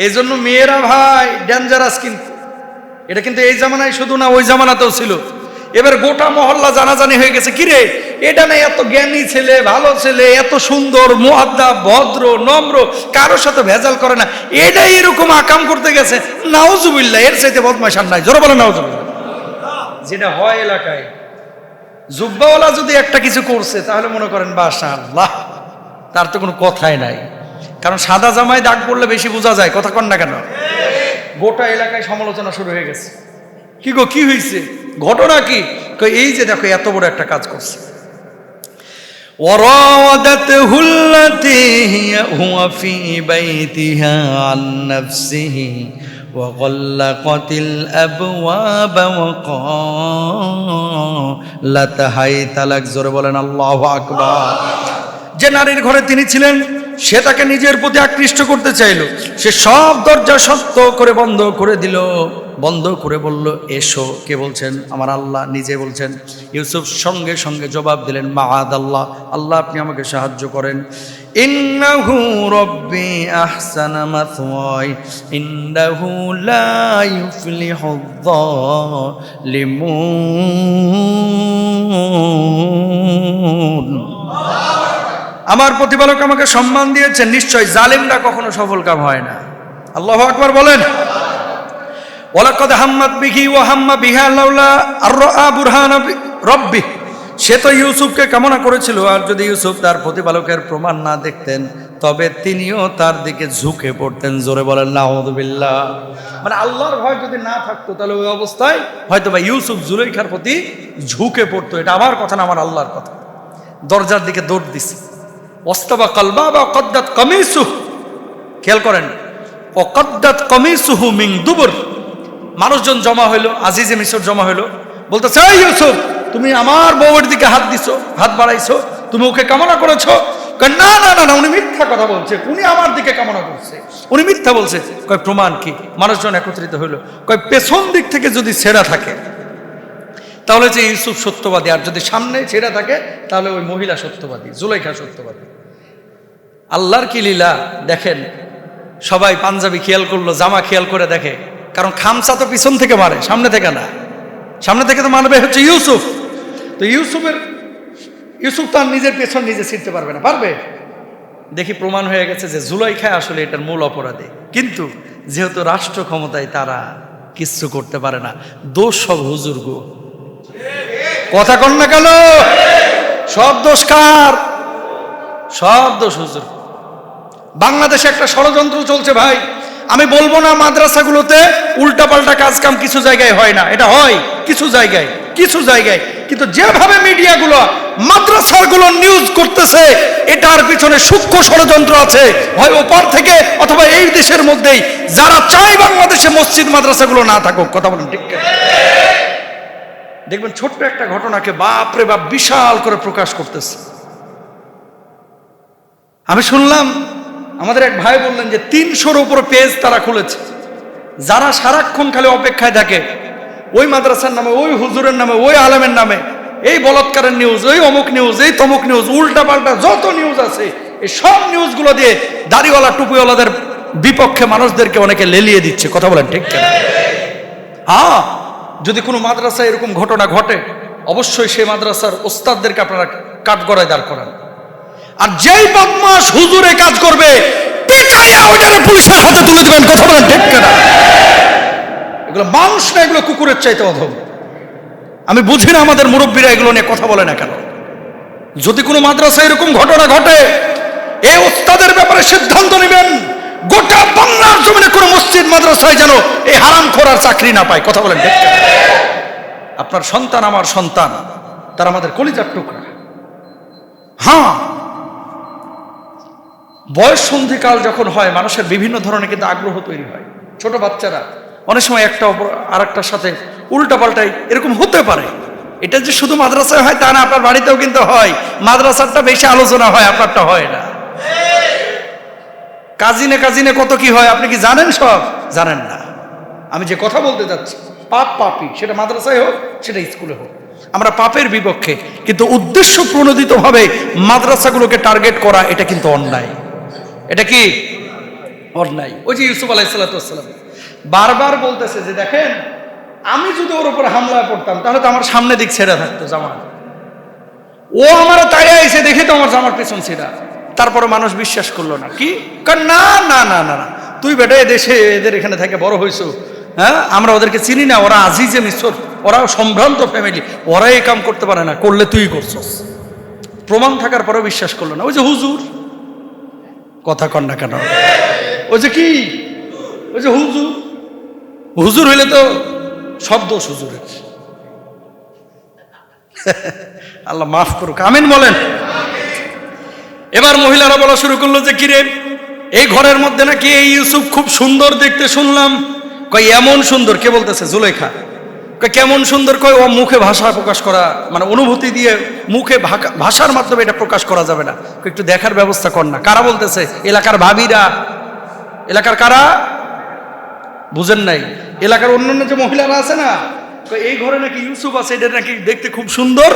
এই জন্য মেয়েরা ভাই ডেঞ্জারাস। কিন্তু এটা কিন্তু এই জামানায় শুধু না, ওই জামানাতেও ছিল। এবার গোটা মহল্লা জানাজানি হয়ে গেছে, কিরে এটা না এত জ্ঞানী ছেলে, ভালো ছেলে, এত সুন্দর, মুআদ্দাব, ভদ্র, নম্র, কারোর সাথে ভেজাল করে না, এটাই এরকম আকাম করতে গেছে। নাউযুবিল্লাহ, এর চাইতে বদমাশ আর নাই। জোরে বলেন নাউযুবিল্লাহ। যেটা হয় এলাকায়, জুব্বাওয়ালা যদি একটা কিছু করছে তাহলে মনে করেন মাশাআল্লাহ, তার তো কোনো কথাই নাই। কারণ সাদা জামায় দাগ পড়লে বেশি বোঝা যায়, কথা কন না কেন? গোটা এলাকায় সমালোচনা শুরু হয়ে গেছে। কি গো, কি হয়েছে, ঘটনা কি? এই যে দেখো এত বড় একটা কাজ করছে। وراودته التي هو في بيتها عن نفسه وغلقت الأبواب وقالت هيت لك। জোরে বলেন আল্লাহু আকবার। যে নারীর ঘরে তিনি ছিলেন, সে তাকে নিজের প্রতি আকৃষ্ট করতে চাইল। সে সব দরজা শক্ত করে বন্ধ করে দিল, বন্ধ করে বলল এসো। কে বলছেন? আমার আল্লাহ নিজে বলছেন। ইউসুফ সঙ্গে সঙ্গে জবাব দিলেন মাআদাল্লাহ, আল্লাহ আপনি আমাকে সাহায্য করেন। ইন্নাহু রব্বি আহসানা মাথওয়াই ইন্নাহু লা ইউফলিহুয যালিমুন। আমার প্রতিপালক আমাকে সম্মান দিয়েছেন, নিশ্চয় জালেমরা কখনো সফল কাম হয় না। আল্লাহু আকবার বলেন। ওয়ালাকাদ হাম্মাত বিহি ওয়া হাম্মা বিহা লাউলা আররা বুরহান রাব্বি। সে তো ইউসুফকে কামনা করেছিল, আর যদি ইউসুফ তার প্রতিপালকের প্রমাণ না দেখতেন তবে তিনিও তার দিকে ঝুঁকে পড়তেন। জোরে বলেন নাউযুবিল্লাহ। মানে আল্লাহর ভয় যদি না থাকতো তাহলে ওই অবস্থায় হয়তো বা ইউসুফ জুলাইখার প্রতি ঝুঁকে পড়তো। এটা আমার কথা না, আমার আল্লাহর কথা। দরজার দিকে দৌড় দিছে। ওয়াস্তাবা কালবাবা কদ্দাত কামিসুহু। খেয়াল করেন, ওয়াকদ্দাত কামিসুহু মিন দুবুর। মানুষজন জমা হইলো, আজিজে মিসর জমা হইলো, বলতেছে এই ইউসুফ তুমি আমার বউয়ের দিকে হাত দিছো, হাত বাড়াইছো, তুমি ওকে কামনা করেছো। না না না না, উনি মিথ্যা কথা বলছে, উনি আমার দিকে কামনা করছে, উনি মিথ্যা বলছে। কয় প্রমাণ কি? মানুষজন একত্রিত হইলো। কয় পেছন দিক থেকে যদি ছেঁড়া থাকে তাহলে যে ইউসুফ সত্যবাদী, আর যদি সামনে ছেঁড়া থাকে তাহলে ওই মহিলা সত্যবাদী, জুলাইখা সত্যবাদী। আল্লাহর কি লীলা দেখেন। সবাই পাঞ্জাবি খেয়াল করলো, জামা খেয়াল করে দেখে, কারণ খামসা তো পিছন থেকে মারে, সামনে থেকে না। সামনে থেকে তো মারবে হচ্ছে ইউসুফ। তো ইউসুফ তার নিজের পেছন নিজে ছিঁড়তে পারবে না, পারবে? দেখি প্রমাণ হয়ে গেছে যে জুলাইখা আসলে এটার মূল অপরাধী। কিন্তু যেহেতু রাষ্ট্র ক্ষমতায় তারা কিচ্ছু করতে পারে না, দোষ সব হুজুর গো। কথা কন না কেন? সব দোষ কার? সব দোষ হুজুর। বাংলাদেশে একটা ষড়যন্ত্র চলছে ভাই। আমি বলবো না মাদ্রাসাগুলোতে উল্টাপাল্টা কাজ কাম কিছু জায়গায় হয় না, এটা হয় কিছু জায়গায়, কিছু জায়গায়। কিন্তু যেভাবে মিডিয়াগুলো মাদ্রাসাগুলো নিউজ করতেছে, এটার পিছনে সূক্ষ্ম ষড়যন্ত্র আছে, হয় ওপার থেকে অথবা এই দেশের মধ্যেই, যারা চায় বাংলাদেশে মসজিদ মাদ্রাসাগুলো না থাকুক। কথা বলেন ঠিক কিনা? দেখবেন ছোট্ট একটা ঘটনাকে বাপরে বাপ বিশাল করে প্রকাশ করতেছে। আমি শুনলাম আমাদের এক ভাই বললেন যে 300-র উপর পেজ তারা খুলেছে, যারা সারাক্ষণ খালি অপেক্ষায় থাকে ওই মাদ্রাসার নামে, ওই হুজুরের নামে, ওই আলেমের নামে এই বলৎকারের নিউজ, ওই অমুক নিউজ, এই তমুক নিউজ, উল্টা পাল্টা যত নিউজ আছে, এই সব নিউজগুলো দিয়ে দাড়িওয়ালা টুপিওয়ালাদের বিপক্ষে মানুষদেরকে অনেকে লেলিয়ে দিচ্ছে। কথা বলেন ঠিক কিনা? হ্যাঁ, যদি কোনো মাদ্রাসায় এরকম ঘটনা ঘটে অবশ্যই সেই মাদ্রাসার ওস্তাদদেরকে আপনারা কাঠগড়ায় দাঁড় করান। আর যেই বদমাশ হুজুরে কাজ করবে পিটাইয়া ওইটারে পুলিশের হাতে তুলে দিবেন। কথা বলেন ঠিক কিনা? এগুলো মানুষ না, এগুলো কুকুরের চাইতে অধম। আমি বুঝি না আমাদের মুরব্বীরা এগুলো নিয়ে কথা বলে না কেন। যদি কোনো মাদ্রাসায় এরকম ঘটনা ঘটে, এই ওস্তাদের ব্যাপারে সিদ্ধান্ত নেবেন গোটা বাংলার জমিনে কোনো মসজিদ মাদ্রাসায় যেন এই হারামখোর আর চাকরি না পায়। কথা বলেন ঠিক কিনা? আপনার সন্তান আমার সন্তান, তারা আমাদের কলিজার টুকরা। হ্যাঁ, বয়স সন্ধিকাল যখন হয় মানুষের বিভিন্ন ধরনের কিন্তু আগ্রহ তৈরি হয়। ছোট বাচ্চারা অনেক সময় একটা আর একটার সাথে উল্টা পাল্টাই এরকম হতে পারে। এটা যে শুধু মাদ্রাসায় হয় তা না, আপনার বাড়িতেও কিন্তু হয়। মাদ্রাসারটা বেশি আলোচনা হয়, আপনারটা হয় না। কাজিনে কাজিনে কত কি হয় আপনি কি জানেন? সব জানেন না। আমি যে কথা বলতে যাচ্ছি, পাপ পাপি, সেটা মাদ্রাসায় হোক সেটা স্কুলে হোক, আমরা পাপের বিপক্ষে। কিন্তু উদ্দেশ্য প্রণোদিতভাবে মাদ্রাসাগুলোকে টার্গেট করা, এটা কিন্তু অন্যায়। এটা কি অন্যায়? ওই যে ইউসুফ আলাইহিস সালাম বারবার বলতেছে যে দেখেন, আমি যদি ওর উপর হামলা করতাম তাহলে তো আমার সামনে দিক ছেড়া থাকতো জামা, ও আমার তাড়িয়ে এসে দেখে তো আমার জামার পেছন ছেড়া। তারপরে মানুষ বিশ্বাস করলো না। কি না না না না না, তুই বেটা দেশে এদের এখানে থেকে বড় হইছো, হ্যাঁ, আমরা ওদেরকে চিনি না, ওরা আজিজে মিশর, ওরা সম্ভ্রান্ত ফ্যামিলি, ওরা এই কাম করতে পারে না, করলে তুই করছস। প্রমাণ থাকার পরেও বিশ্বাস করলো না। ওই যে হুজুর, কথা কন না কেন? ওই যে কি, ওই যে হুজুর, হুজুর হইলে তো সব দোষ হুজুরের। আল্লাহ মাফ করুক, আমিন বলেন। এবার মহিলারা বলা শুরু করলো যে কিরে, এই ঘরের মধ্যে নাকি এই ইউসুফ খুব সুন্দর দেখতে শুনলাম। কই এমন সুন্দর? কে বলতেছে? জুলেখা। কই কেমন সুন্দর? কই ও মুখে ভাষা প্রকাশ করা, মানে অনুভূতি দিয়ে মুখে ভাষার মাধ্যমে এটা প্রকাশ করা যাবে না, একটু দেখার ব্যবস্থা কর না। কারা বলতেছে? এলাকার ভাবিরা। এলাকার কারা? বুঝেন নাই? এলাকার অন্যান্য যে মহিলারা আছে না, এই ঘরে নাকি ইউসুফ আছে, এটা নাকি দেখতে খুব সুন্দর।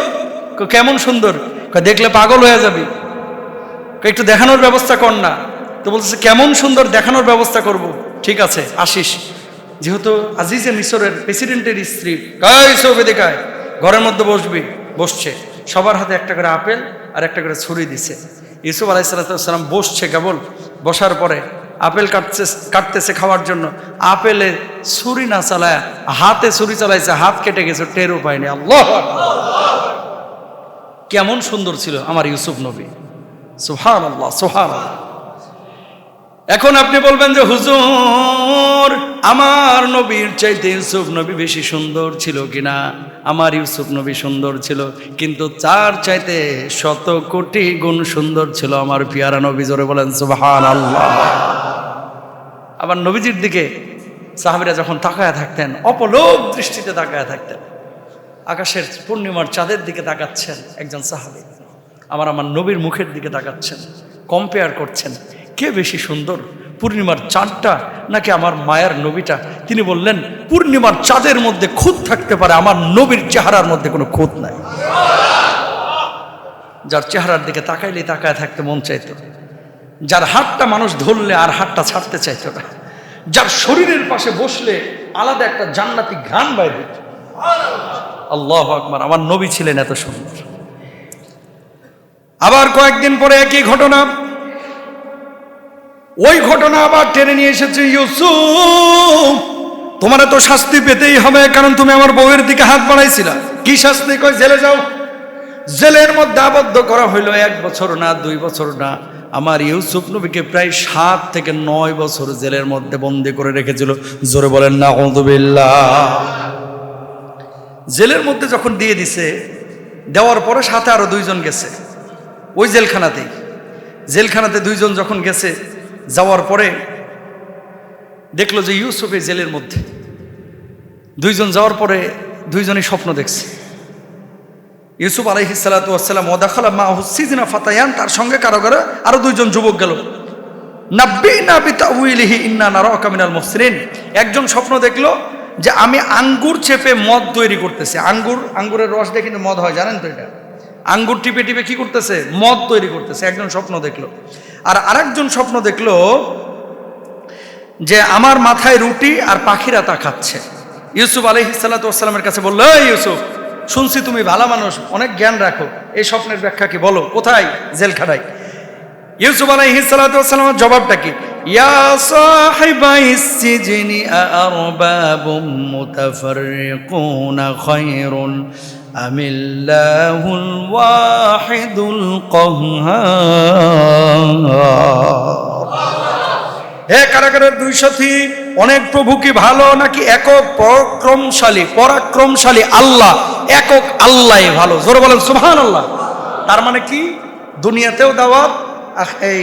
কেমন সুন্দর? দেখলে পাগল হয়ে যাবি, একটু দেখানোর ব্যবস্থা কর না। তো বলতেছে কেমন সুন্দর, দেখানোর ব্যবস্থা করব। ঠিক আছে আসিস, যেহেতু আজিজে মিশরের প্রেসিডেন্টের স্ত্রী, দেখায় ঘরের মধ্যে বসবি। বসছে, সবার হাতে একটা করে আপেল আর একটা করে ছুরি দিছে। ইউসুফ আলাইহিস সালাম বসছে, কেবল বসার পরে আপেল কাটতেছে খাওয়ার জন্য। আপেলে ছুরি না চালায় হাতে ছুরি চালাইছে, হাত কেটে গেছে, টেরও পায়নি। আল্লাহ, কেমন সুন্দর ছিল আমার ইউসুফ নবী। সুবহানাল্লাহ, সুবহানাল্লাহ। এখন আপনি বলবেন যে হুজুর, আমার নবীর চাইতে ইউসুফ নবী বেশি সুন্দর ছিল কিনা? আমার ইউসুফ নবী সুন্দর ছিল, কিন্তু তার চাইতে 100 কোটি গুণ সুন্দর ছিল আমার পিয়ারা নবী। জোরে বলেন সুবহানাল্লাহ। আবার নবীজির দিকে সাহাবীরা যখন তাকায় থাকতেন, অপলোক দৃষ্টিতে তাকায় থাকতেন, আকাশের পূর্ণিমার চাঁদের দিকে তাকাচ্ছেন একজন সাহাবী, আমার নবীর মুখের দিকে তাকাচ্ছেন, কম্পেয়ার করছেন কে বেশি সুন্দর, পূর্ণিমার চাঁদটা নাকি আমার মায়ের নবীটা? তিনি বললেন, পূর্ণিমার চাঁদের মধ্যে খুঁত থাকতে পারে, আমার নবীর চেহারার মধ্যে কোনো খুঁত নাই। যার চেহারার দিকে তাকাইলে তাকায় থাকতে মন চাইতো, যার হাতটা মানুষ ধরলে আর হাতটা ছাড়তে চাইতো না, যার শরীরের পাশে বসলে আলাদা একটা জান্নাতি ঘ্রাণ বাইরে। আল্লাহু আকবার, আমার নবী ছিলেন এত সুন্দর। আবার কয়েকদিন পরে একই ঘটনা, ওই ঘটনা আবার টেনে নিয়ে এসেছে। ইউসুফ, তোমার তো শাস্তি পেতেই হবে, কারণ তুমি আমার বউয়ের দিকে হাত বাড়াইছিলা। কি শাস্তি? কই জেলে যাও। জেলের মধ্যে আবদ্ধ করা হইল 1 বছর না 2 বছর না, আমার ইউসুফ নবীকে প্রায় 7 থেকে 9 বছর জেলের মধ্যে বন্দি করে রেখেছিল। জোরে বলেন না আউযুবিল্লাহ। জেলের মধ্যে যখন দিয়ে দিছে, দেওয়ার পরে সাথে আরো 2 জন গেছে ওই জেলখানাতে। 2 জন যখন গেছে, যাওয়ার পরে দেখলো যে ইউসুফ এই জেলের মধ্যে। 2 জন যাওয়ার পরে 2 জনই স্বপ্ন দেখছে। ইউসুফ আলাইহিস সালাতু ওয়াস সালাম ওয়াদাখালা মাহু সিজনা ফাতায়ান, তার সঙ্গে কারো আরো 2 জন যুবক গেল। নাব্বিনা বিতাউইলিহি ইন্না নারাকা মিনাল মুহসিনিন। একজন স্বপ্ন দেখলো যে আমি আঙ্গুর চেপে মদ তৈরি করতেছি। আঙ্গুরের রস দিয়ে কিন্তু মদ হয়, জানেন তো? এটা আঙ্গুর টিপে টিপে কি করতেছে? মদ তৈরি করতেছে। একজন স্বপ্ন দেখলো। আর আরেকজন স্বপ্ন দেখলো যে আমার মাথায় রুটি আর পাখিরা তা খাচ্ছে। ইউসুফ আলাইহিস সালাতু ওয়াস সালামের কাছে বললো, এই ইউসুফ, শুনছি তুমি ভালো মানুষ, অনেক জ্ঞান রাখো, এই স্বপ্নের ব্যাখ্যা কি বলো? কোথায়? জেলখানায়। ইউসুফ আলাইহিস সালাতু ওয়াস সালামের জবাবটা কি? ইয়া সাহিবাইস সিজনি আরবাবুম মুতাফাররিকুনা খায়রুন আমিল্লাহুল ওয়াহিদুল কাহ্হার। হে কারাগারের দুই সাথী, অনেক প্রভু কি ভালো নাকি একক পরাক্রমশালী আল্লাহ? একক আল্লাহই ভালো। জোরে বলেন সুবহানাল্লাহ। তার মানে কি? দুনিয়াতেও দাওয়াত, এই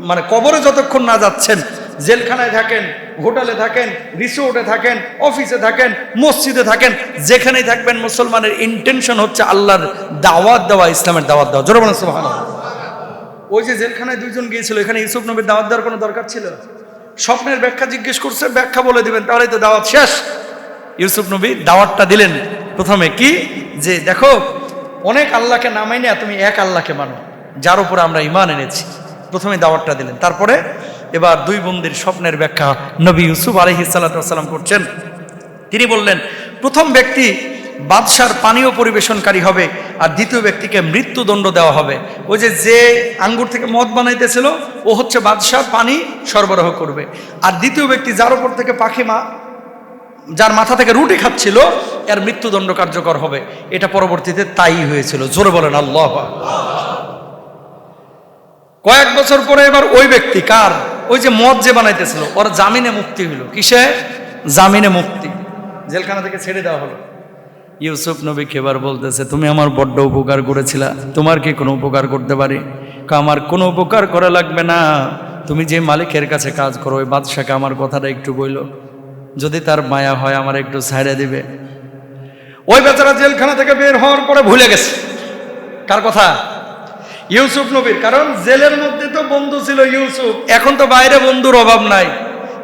মানে কবরে যতক্ষণ না যাচ্ছেন, জেলখানায় থাকেন, হোটেলে থাকেন, রিসোর্টে থাকেন, অফিসে থাকেন, মসজিদে থাকেন, যেখানেই থাকবেন মুসলমানের ইন্টেনশন হচ্ছে আল্লাহর দাওয়াত দেওয়া, ইসলামের দাওয়াত দেওয়া। জোরে বলেন সুবহানাল্লাহ। ওই যে জেলখানায় দুইজন গিয়েছিল, এখানে ইউসুফ নবীর দাওয়াত দেওয়ার কোনো দরকার ছিল? স্বপ্নের ব্যাখ্যা জিজ্ঞেস করছে, ব্যাখ্যা বলে দিবেন, তাহলেই তো দাওয়াত শেষ। ইউসুফ নবী দাওয়াতটা দিলেন প্রথমে কি, যে দেখো অনেক আল্লাহকে নামাই না, তুমি এক আল্লাহকে মানো, যার উপরে আমরা ঈমান এনেছি। প্রথমে দাওয়াতটা দিলেন। তারপরে এবার দুই বন্দির স্বপ্নের ব্যাখ্যা নবী ইউসুফ আলাইহিস সালাতু ওয়াস সালাম করছেন। তিনি বললেন, প্রথম ব্যক্তি বাদশার পানীয় পরিবেশনকারী হবে, আর দ্বিতীয় ব্যক্তিকে মৃত্যুদণ্ড দেওয়া হবে। ওই যে আঙ্গুর থেকে মদ বানাইতেছিল, ও হচ্ছে বাদশার পানি সরবরাহ করবে। আর দ্বিতীয় ব্যক্তি যার উপর থেকে যার মাথা থেকে রুটি খাচ্ছিল, এর মৃত্যুদণ্ড কার্যকর হবে। এটা পরবর্তীতে তাই হয়েছিল। জোরে বলেন আল্লাহু আকবার। কয়েক বছর পরে এবার ওই ব্যক্তি, কার? ওই যে মদ যে বানাইতেছিল, ওর জামিনে মুক্তি হইল। কিসে? জামিনে মুক্তি, জেলখানা থেকে ছেড়ে দেওয়া হলো। ইউসুফ নবীকে এবার বলতেছে, তুমি আমার বড্ড উপকার করেছিলা, তোমার কি কোনো উপকার করতে পারি? আমার কোনো উপকার করা লাগবে না, তুমি যে মালিকের কাছে কাজ করো ওই বাদশাকে আমার কথাটা একটু বইল, যদি তার মায়া হয় আমার একটু ছাইড়ে দিবে। ওই বেচারা জেলখানা থেকে বের হওয়ার পরে ভুলে গেছে কার কথা? ইউসুফ নবীর। কারণ জেলের মধ্যে তো বন্ধু ছিল ইউসুফ, এখন তো বাইরে বন্ধুর অভাব নাই।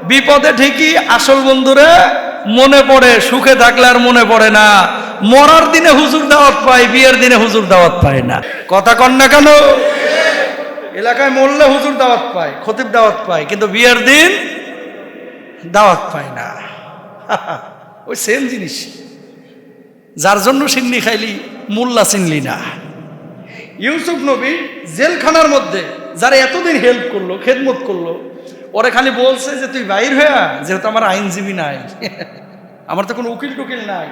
বিপদে ঠিকই আসল বন্ধুরে মনে পড়ে, সুখে থাকলে আর মনে পড়ে না। মরার দিনে হুজুর দাওয়াত পায়, বিয়ের দিনে হুজুর দাওয়াত পায় না। কথা কন না কেন? এলাকায় মরলে হুজুর দাওয়াত পায়, খতিব দাওয়াত পায়, কিন্তু বিয়ের দিন দাওয়াত পায় না। ওই সেম জিনিস, যার জন্য সিন্নি খাইলি মোল্লা চিনলি না। ইউসুফ নবী জেলখানার মধ্যে যারা এতদিন হেল্প করলো, খেদমত করলো, ওরা খালি বলছে যে তুই বাইর হয়ে, যেহেতু আমার আইনজীবী নাই, আমার তো কোনো উকিল টুকিল নাই,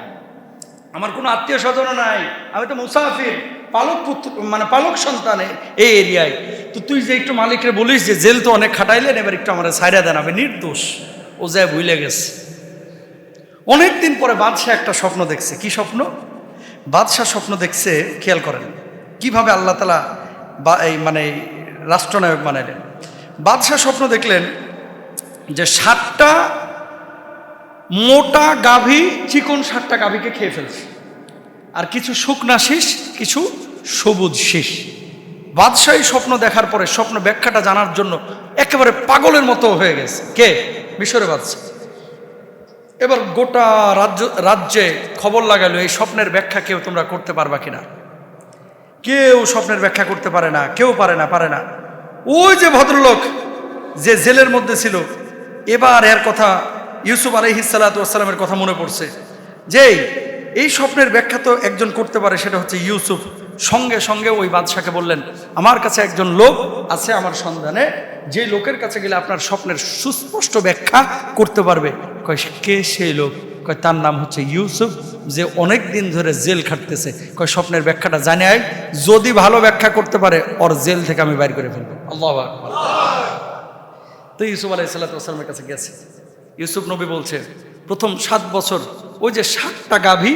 আমার কোনো আত্মীয় স্বজন নাই, আমি তো মুসাফির, পালক পুত্র, মানে পালক সন্তান এই এরিয়ায়, তো তুই যে একটু মালিকরে বলিস যে জেল তো অনেক খাটাইলেন, এবার একটু আমার সাইরা দেন, আমি নির্দোষ। ও যায় ভুলে গেছে। অনেকদিন পরে বাদশাহ একটা স্বপ্ন দেখছে। কি স্বপ্ন? বাদশাহ স্বপ্ন দেখছে, খেয়াল করেন কিভাবে আল্লাহ তাআলা এই মানে রাষ্ট্রনায়ক বানাইলেন। বাদশাহ স্বপ্ন দেখলেন যে 7টা মোটা গাভী, চিকন 7টা গাভীকে খেয়ে ফেলছে, আর কিছু শুকনা শীষ, কিছু সবুজ শীষ। বাদশাহ স্বপ্ন দেখার পরে স্বপ্ন ব্যাখ্যাটা জানার জন্য একেবারে পাগলের মতো হয়ে গেছে। কে? মিশরের বাদশাহ। এবার গোটা রাজ্যে খবর লাগালো, এই স্বপ্নের ব্যাখ্যা কেউ তোমরা করতে পারবা কিনা? কেউ স্বপ্নের ব্যাখ্যা করতে পারে না, কেউ পারে না। ওই যে ভদ্রলোক যে জেলের মধ্যে ছিল, এবার এর কথা ইউসুফ আলাইহিস সালাতু ওয়াস সালামের কথা মনে পড়ছে, যে এই স্বপ্নের ব্যাখ্যা তো একজন করতে পারে, সেটা হচ্ছে ইউসুফ। সঙ্গে সঙ্গে ওই বাদশাকে বললেন, আমার কাছে একজন লোক আছে আমার সন্ধানে, যে লোকের কাছে গেলে আপনার স্বপ্নের সুস্পষ্ট ব্যাখ্যা করতে পারবে। কয় কে সেই লোক? কয় তার নাম হচ্ছে ইউসুফ, যে অনেক দিন ধরে জেল খাটতেছে। কয় স্বপ্নের ব্যাখ্যাটা জানে আয়, যদি ভালো ব্যাখ্যা করতে পারে ওর জেল থেকে আমি বাইর করে ফেলবো। আল্লাহু আকবার। তো ইউসুফ আলাইহিস সালাতু ওয়াস সালামের কাছে গেছে। ইউসুফ নবী বলছে, প্রথম 7 বছর ওই যে 7টা গাভী,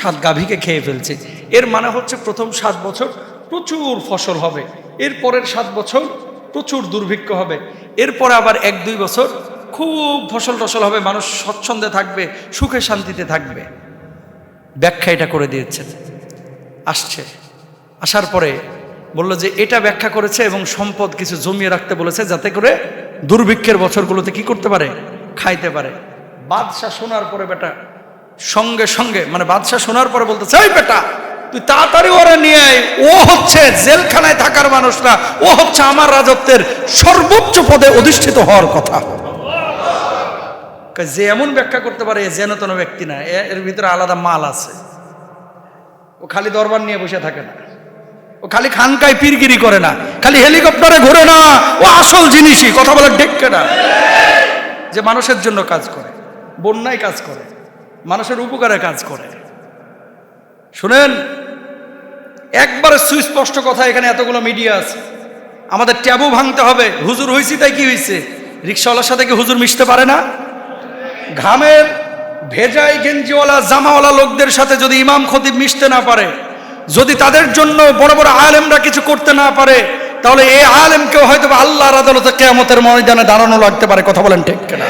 7 গাভীকে খেয়ে ফেলছে। এর মানে হচ্ছে প্রথম 7 বছর প্রচুর ফসল হবে, এরপরের 7 বছর প্রচুর দুর্ভিক্ষ হবে, এরপরে আবার 1-2 বছর খুব ফসল হবে, মানুষ স্বচ্ছন্দে থাকবে, সুখে শান্তিতে থাকবে। ব্যাখ্যা এটা করে দিয়েছেন। আসার পরে বলল যে এটা ব্যাখ্যা করেছে এবং সম্পদ কিছু জমিয়ে রাখতে বলেছে, যাতে করে দুর্ভিক্ষের বছরগুলোতে কি করতে পারে? খাইতে পারে। বাদশাহ শোনার পরে বেটা সঙ্গে সঙ্গে, মানে বাদশাহ শোনার পরে বলতেছে, এই বেটা তুই তাড়াতাড়ি ওরা নিয়ে আয়, ও হচ্ছে জেলখানায় থাকার মানুষ না, ও হচ্ছে আমার রাজত্বের সর্বোচ্চ পদে অধিষ্ঠিত হওয়ার কথা। যে এমন ব্যাখ্যা করতে পারে, যেন তেন ব্যক্তি না, এর ভিতরে আলাদা মাল আছে। ও খালি দরবার নিয়ে বসে থাকে না, ও খালি খানকায় পীরগিরি করে না, খালি হেলিকপ্টারে ঘুরে না, ও আসল জিনিসই। কথা বলার ডেকে না, যে মানুষের জন্য কাজ করে, বন্যায় কাজ করে, মানুষের উপকারে কাজ করে। শুনেন, একবারে সুস্পষ্ট কথা, এখানে এতগুলো মিডিয়া আছে, আমাদের ট্যাবু ভাঙতে হবে। হুজুর হইছি তাই কি হয়েছে? রিক্সাওয়ালার সাথে কি হুজুর মিশতে পারে না? ঘামের ভেজাই গেঞ্জিওয়ালা জামাওয়ালা লোকদের সাথে যদি ইমাম খতিব মিশতে না পারে, যদি তাদের জন্য বড় বড় আলেমরা কিছু করতে না পারে, তাহলে এই আলেমকেও হয়তো আল্লাহর আদালতে কিয়ামতের ময়দানে দাঁড়ানো লাগতে পারে। কথা বলেন ঠিক কিনা?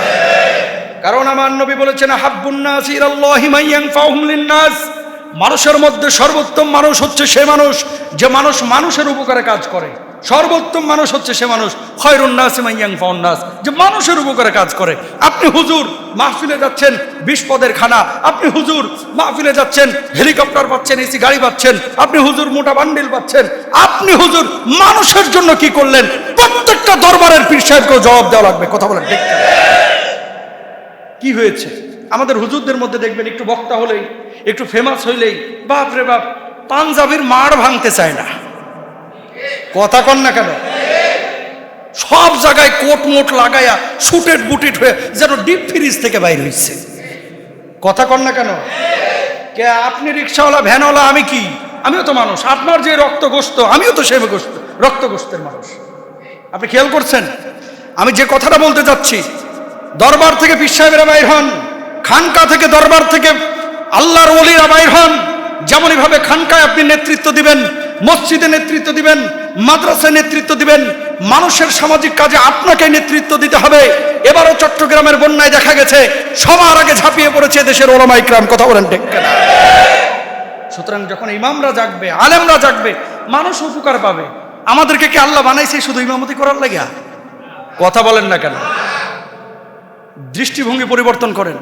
কারণ আমার নবী বলেছেন, হাব্বুন নাস ইলাল্লাহি মান ইয়ানফাউহুম লিন-নাস, মানুষের মধ্যে সর্বোত্তম মানুষ হচ্ছে সে মানুষ যে মানুষ মানুষের উপকারে কাজ করে। সর্বোত্তম মানুষ হচ্ছে সে মানুষ, খায়রুন নাসি মান ইয়ানফাউন নাস, যে মানুষের উপকারে কাজ করে। আপনি হুজুর মাহফিলে যাচ্ছেন 20 পদের খানা, আপনি হুজুর মাহফিলে যাচ্ছেন হেলিকপ্টার পাচ্ছেন, এসি গাড়ি পাচ্ছেন, আপনি হুজুর মোটা বান্ডিল পাচ্ছেন, আপনি হুজুর মানুষের জন্য কি করলেন? প্রত্যেকটা দরবারের পীর সাহেবকেও জবাব দেওয়া লাগবে। কথা বলেন ঠিক কি হয়েছে? আমাদের হুজুরদের মধ্যে দেখবেন একটু বক্তা হলেই, একটু ফেমাস হইলেই বাপ রে বাপ, পাঞ্জাবির মাড় ভাঙতে চায় না। কথা কন না কেন? সব জায়গায় কোট মোট লাগাইয়া শুটেড বুটেড হয়ে যেন ডিপ ফ্রিজ থেকে বাইর হইছে। কথা কন না কেন? কে আপনি রিক্সাওয়ালা, ভ্যানওয়ালা, আমি কি? আমিও তো মানুষ। আপনার যে রক্ত গোস্ত, আমিও তো সেই গোস্ত, রক্ত গোস্তের মানুষ। আপনি খেয়াল করছেন আমি যে কথাটা বলতে যাচ্ছি? দরবার থেকে পীর সাহেবেরা বাইর হন, খানকা থেকে দরবার থেকে আল্লাহর ওলিরা বাইর হন। যেমনই ভাবে খানকায় আপনি নেতৃত্ব দিবেন, মসজিদে নেতৃত্ব দিবেন, মাদ্রাসায় নেতৃত্ব দিবেন, মানুষের সামাজিক কাজে আপনাকে নেতৃত্ব দিতে হবে। এবারও চট্টগ্রামের বন্যায় দেখা গেছে সবার আগে ঝাঁপিয়ে পড়েছে দেশের ওলামা ইকরাম। কথা বলেন ঠিক কিনা? সুতরাং যখন ইমামরা জাগবে, আলেমরা জাগবে, মানুষ উপকার পাবে। আমাদেরকে কি আল্লাহ বানাইছে শুধু ইমামতি করার লাগিয়া? কথা বলেন না কেন? দৃষ্টিভঙ্গি পরিবর্তন করেন।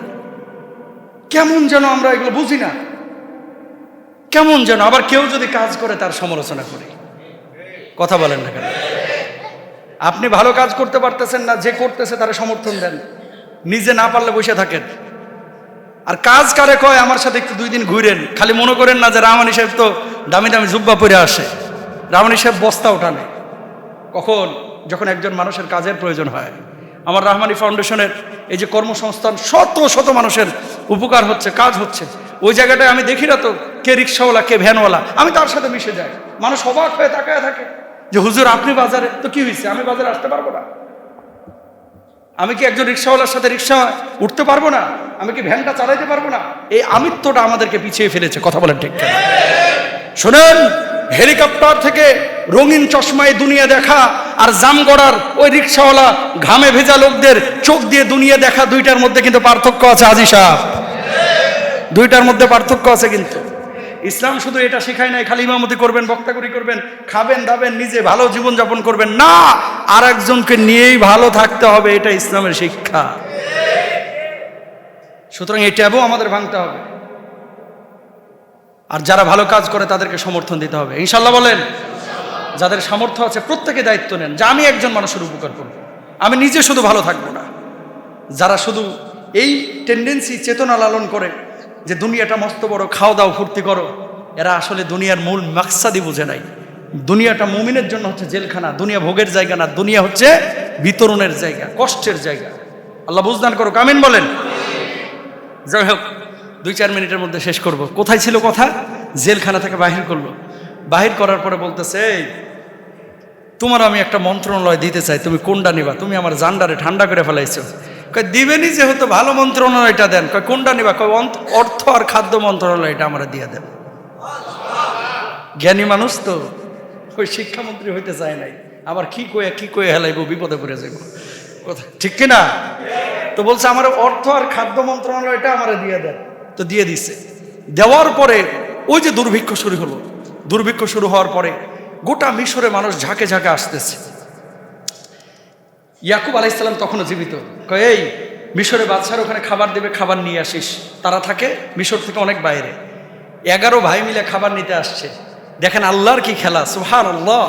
কেমন যেন আমরা এগুলো বুঝি না, কেমন যেন। আবার কেউ যদি কাজ করে তার সমালোচনা করে। কথা বলেন না কেন? আপনি ভালো কাজ করতে পারতেছেন না, যে করতেছে তারা সমর্থন দেন, নিজে না পারলে বসে থাকেন। আর কাজ কারে কয়? আমার সাথে একটু 2 দিন ঘুরেন। খালি মনে করেন না যে রামানি সাহেব তো দামি দামি জুব্বা পরে আসে, রামানি সাহেব বস্তা ওঠানে। কখন? যখন একজন মানুষের কাজের প্রয়োজন হয়। আমার রহমানি ফাউন্ডেশনের এই যে কর্মসংস্থান, শত শত মানুষের উপকার হচ্ছে, কাজ হচ্ছে, ওই জায়গাটায় আমি দেখি না তো কে রিক্সাওয়ালা, কে ভ্যানওয়ালা, আমি তার সাথে মিশে যাই। মানুষ অবাক হয়ে তাকায় থাকে যে হুজুর আপনি বাজারে, তো কি হয়েছে? আমি বাজারে আসতে পারবো না? আমি কি একজন রিক্সাওয়ালার সাথে রিক্সা উঠতে পারবো না? আমি কি ভ্যানটা চালাইতে পারবো না? এই আমিত্বটা আমাদেরকে পিছিয়ে ফেলেছে। কথা বলেন ঠিক কিনা? শোনেন, হেলিকপ্টার থেকে রঙিন চশমায় দুনিয়া দেখা আর জামগড়ার ওই রিক্সাওয়ালা ঘামে ভেজা লোকদের চোখ দিয়ে দুনিয়া দেখা, দুইটার মধ্যে কিন্তু পার্থক্য আছে। আজি সাহেব, দুইটার মধ্যে পার্থক্য আছে। কিন্তু ইসলাম শুধু এটা শেখায় নাই খালি ইমামতি করবেন, বক্তাগিরি করবেন, খাবেন দাবেন, নিজে ভালো জীবন যাপন করবেন না, আর একজনকে নিয়েই ভালো থাকতে হবে। এটা ইসলামের শিক্ষা। সুতরাং এই ট্যাবও আমাদের ভাঙতে হবে। আর যারা ভালো কাজ করে তাদেরকে সমর্থন দিতে হবে, ইনশাল্লাহ বলেন। যাদের সামর্থ্য আছে প্রত্যেকে দায়িত্ব নেন যে আমি একজন মানুষের উপকার করব, আমি নিজে শুধু ভালো থাকবো না। যারা শুধু এই টেন্ডেন্সি, চেতনা লালন করে যে দুনিয়াটা মস্ত বড়, খাও দাও ফুর্তি করো, এরা আসলে দুনিয়ার মূল মাকসাদই বুঝে নাই। দুনিয়াটা মুমিনের জন্য হচ্ছে জেলখানা, দুনিয়া ভোগের জায়গা না, দুনিয়া হচ্ছে বিতরণের জায়গা, কষ্টের জায়গা। আল্লাহ বুঝদান করুক, আমিন বলেন। যাই হোক, 2-4 মিনিটের মধ্যে শেষ করব। কোথায় ছিল কথা? জেলখানা থেকে বাহির করলো। বাহির করার পরে বলতেছে, এই তোমার আমি একটা মন্ত্রণালয় দিতে চাই, তুমি কোনটা নিবা? তুমি আমার জান্ডারে ঠান্ডা করে ফেলাইছো। কয় দিবেনি যেহেতু ভালো মন্ত্রণালয়টা দেন। কয় কোনটা নিবা? কয় অর্থ আর খাদ্য মন্ত্রণালয়টা আমরা দিয়ে দেন। জ্ঞানী মানুষ তো, ওই শিক্ষামন্ত্রী হইতে চায় নাই, আবার কি কয়ে হেলাইবো, বিপদে পড়ে যাইব। কথা ঠিক কিনা? তো বলছে আমার অর্থ আর খাদ্য মন্ত্রণালয়টা আমরা দিয়ে দেন। তো দিয়ে দিছে। দেওয়ার পরে ওই যে দুর্ভিক্ষ শুরু হলো। দুর্ভিক্ষ শুরু হওয়ার পরে গোটা মিশরে মানুষ ঝাঁকে ঝাঁকে আসতেছে। ইয়াকুব আলাইহিস সালাম তখনও জীবিত। কয় এই মিশরে বাদশার ওখানে খাবার দেবে, খাবার নিয়ে আসিস। তারা থাকে মিশর থেকে অনেক বাইরে। 11 ভাই মিলে খাবার নিতে আসছে। দেখেন আল্লাহর কি খেলা, সুবহানাল্লাহ।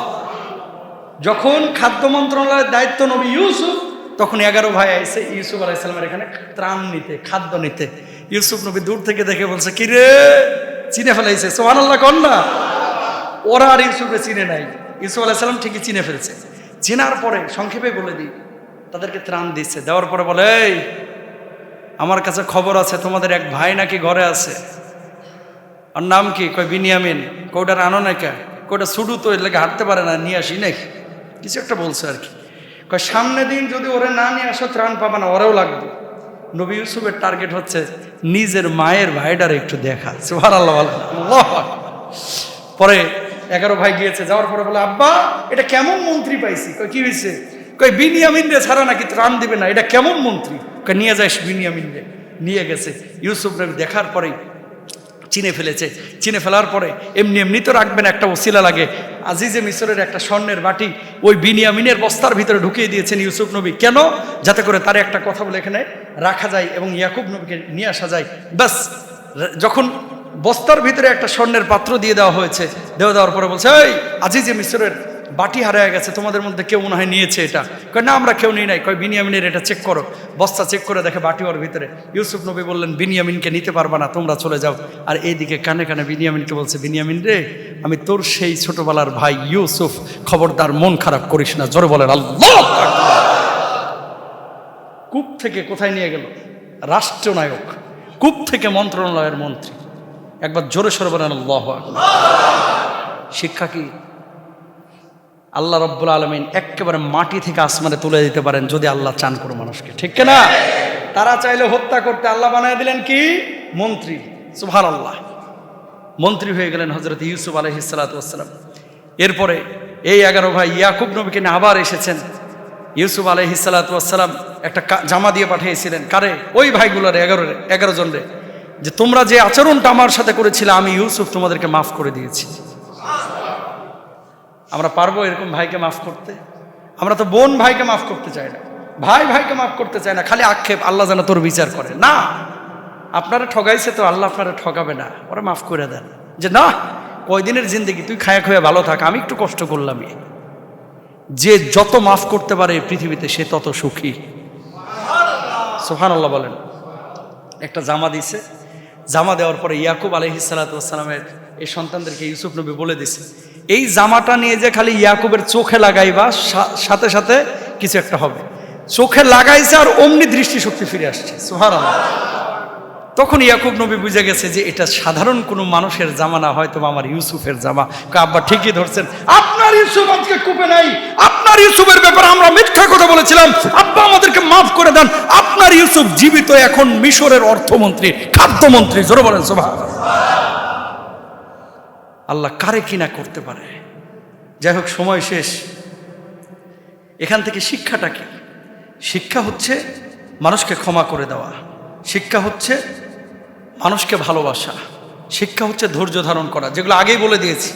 যখন খাদ্য মন্ত্রণালয়ের দায়িত্ব নবী ইউসুফ, তখন 11 ভাই আইছে ইউসুফ আলাইহিস সালামের এখানে ত্রাণ নিতে, খাদ্য নিতে। ইউসুফ নবী দূর থেকে দেখে বলছে, কি রে, চিনে ফেলাইছে। সুবহানাল্লাহ কন না? ওরা আর ইউসুফকে চিনে নাই, ইউসুফ আলাইহিস সালাম ঠিকই চিনে ফেলছে। চেনার পরে সংক্ষেপে বলে দিই, তাদেরকে ত্রাণ দিচ্ছে। দেওয়ার পরে বলে, এই আমার কাছে খবর আছে তোমাদের এক ভাই নাকি ঘরে আছে। আর নাম কি? কয় বিনিয়ামিন। কয়টার আনো না কে? কয়টা ছুটু তো এর লেগে হাঁটতে পারে না, নিয়ে আসি নাকি কিছু একটা বলছে আর কি। কয় সামনে দিন যদি ওরে না নিয়ে আসো ত্রাণ পাবা না, ওরাও লাগবে। নবী ইউসুফের টার্গেট হচ্ছে নিজের মায়ের ভাইটার একটু দেখা। সুবহানাল্লাহ, আল্লাহ। পরে 11 ভাই গিয়েছে, যাওয়ার পরে বলে, আব্বা এটা কেমন মন্ত্রী পাইছি। কয় কি হয়েছে? কয় বিনিয়ামিন রে ছাড়া নাকি ত্রাণ দিবে না, এটা কেমন মন্ত্রী? কয় নিয়ে যাস বিনিয়ামিন রে। নিয়ে গেছে। ইউসুফ নবী দেখার পরেই চিনে ফেলেছে। চিনে ফেলার পরে এমনি এমনি তো রাখবেন, একটা ওসিলা লাগে। আজিজে মিসরের একটা স্বর্ণের বাটি ওই বিনিয়ামিনের বস্তার ভিতরে ঢুকিয়ে দিয়েছেন ইউসুফ নবী। কেন? যাতে করে তার একটা কথা বলে এখানে রাখা যায় এবং ইয়াকুব নবীকে নিয়ে আসা যায়। ব্যাস, যখন বস্তার ভিতরে একটা স্বর্ণের পাত্র দিয়ে দেওয়া হয়েছে, দেওয়ার পরে বলছে, এই আজিজে মিসরের বাটি হারিয়ে গেছে, তোমাদের মধ্যে কেউ মনে হয় নিয়েছে এটা। কয় না, আমরা কেউ নিই নাই। কয় বিনিয়ামিনের এটা চেক করো। বস্তা চেক করে দেখে বাটি ওর ভিতরে। ইউসুফ নবী বললেন, বিনিয়ামিনকে নিতে পারবা না, তোমরা চলে যাও। আর এইদিকে কানে কানে বিনিয়ামিনকে বলছে, বিনিয়ামিন রে, আমি তোর সেই ছোটবেলার ভাই ইউসুফ, খবরদার মন খারাপ করিস না। জোরে বলেন আল্লাহ। কূপ থেকে কোথায় নিয়ে গেল? রাষ্ট্রনায়ক। কূপ থেকে মন্ত্রণালয়ের মন্ত্রী। একবার জোরে সরে বলেন আল্লাহু আকবার। শিক্ষা কি? আল্লাহ রব্বুল আলামিন একেবারে মাটি থেকে আসমানে তুলে দিতে পারেন যদি আল্লাহ চান কোনো মানুষকে, ঠিক না? তারা চাইলে হত্যা করতে, আল্লাহ বানায় দিলেন কি? মন্ত্রী। সুবহানাল্লাহ। মন্ত্রী হয়ে গেলেন হযরত ইউসুফ আলাইহিস সালাতু ওয়াস সালাম। এরপরে এই 11 ভাই ইয়াকুব নবীকে নিয়ে আবার এসেছেন। ইউসুফ আলাইহিস সালাতু ওয়াস সালাম একটা জামা দিয়ে পাঠিয়েছিলেন। কারে? ওই ভাইগুলোর 11 জন রে, যে তোমরা যে আচরণটা আমার সাথে করেছিলে, আমি ইউসুফ তোমাদেরকে মাফ করে দিয়েছি। আমরা পারবো এরকম ভাইকে মাফ করতে? আমরা তো বোন ভাইকে মাফ করতে চাই না, ভাই ভাইকে মাফ করতে চাই না, খালি আক্ষেপ, আল্লাহ যেন তোর বিচার করে। না, আপনারা ঠগাইছে তো আল্লাহ আপনারা ঠকাবে না, ওরা মাফ করে দেন। যে না, কয়দিনের জিন্দেগি, তুই খায়া খায়া ভালো থাক, আমি একটু কষ্ট করলামই। যে যত মাফ করতে পারে পৃথিবীতে সে তত সুখী। সুবহানাল্লাহ বলেন। একটা জামা দিছে। জামা দেওয়ার পরে ইয়াকুব আলাইহিস সালাতু ওয়াস সালামের এই সন্তানদেরকে ইউসুফ নবী বলে দিছে, এই জামাটা নিয়ে যে খালি ইয়াকুবের চোখে লাগাইবা, সাথে সাথে কিছু একটা হবে। চোখে লাগাইছে আর অমনি দৃষ্টিশক্তি ফিরে আসছে। সুবহানাল্লাহ। তখন ইয়াকুব নবী বুঝে গেছে যে এটা সাধারণ কোনো মানুষের জামা না, হয়তো আমার ইউসুফের জামা। আব্বা ঠিকই ধরছেন, আপনার ইউসুফ আজকে কূপে নাই, আপনার ইউসুফের ব্যাপারে আমরা মিথ্যা কথা বলেছিলাম, আব্বা আমাদেরকে মাফ করে দেন। আপনার ইউসুফ জীবিত, এখন মিশরের অর্থমন্ত্রী, খাদ্যমন্ত্রী। জোরে বলেন সুবহানাল্লাহ। আল্লাহ কারে কিনা করতে পারে। যাই হোক, সময় শেষ। এখান থেকে শিক্ষাটা কি? শিক্ষা হচ্ছে মানুষকে ক্ষমা করে দেওয়া, শিক্ষা হচ্ছে মানুষকে ভালোবাসা, শিক্ষা হচ্ছে ধৈর্য ধারণ করা, যেগুলো আগেই বলে দিয়েছি।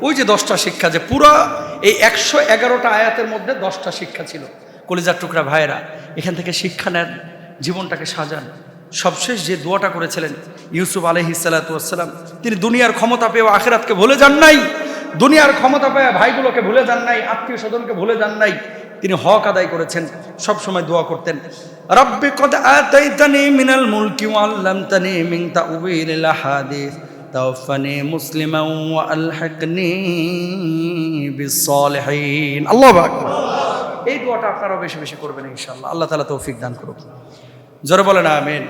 ওই যে 10টা শিক্ষা, যে পুরা এই 111টা আয়াতের মধ্যে 10টা শিক্ষা ছিল। কলিজার টুকরা ভাইয়েরা, এখান থেকে শিক্ষা নেন, জীবনটাকে সাজান। সবশেষ যে দোয়াটা করেছিলেন ইউসুফ আলাইহিস সালাতু ওয়াস সালাম, তিনি দুনিয়ার ক্ষমতা পেয়ে আখিরাতকে ভুলে যান নাই, দুনিয়ার ক্ষমতা পেয়ে ভাইগুলোকে ভুলে যান নাই, আত্মীয় স্বজনকে ভুলে যান নাই। তিনি হক আদায় করেছেন, সব সময় দোয়া করতেন, রব্বি কদ আতাইতানি মিনাল মুলকি ওয়া আল্লামতানি মিন তাউবিলিল আহাদিস তাওফানি মুসলিমান ওয়া আলহিকনি বিস সালিহিন। আল্লাহু আকবার। এই দোয়াটা আপনারা বেশি বেশি করবেন ইনশাআল্লাহ। আল্লাহ তাআলা তৌফিক দান করুন। জোরে বলেন আমিন।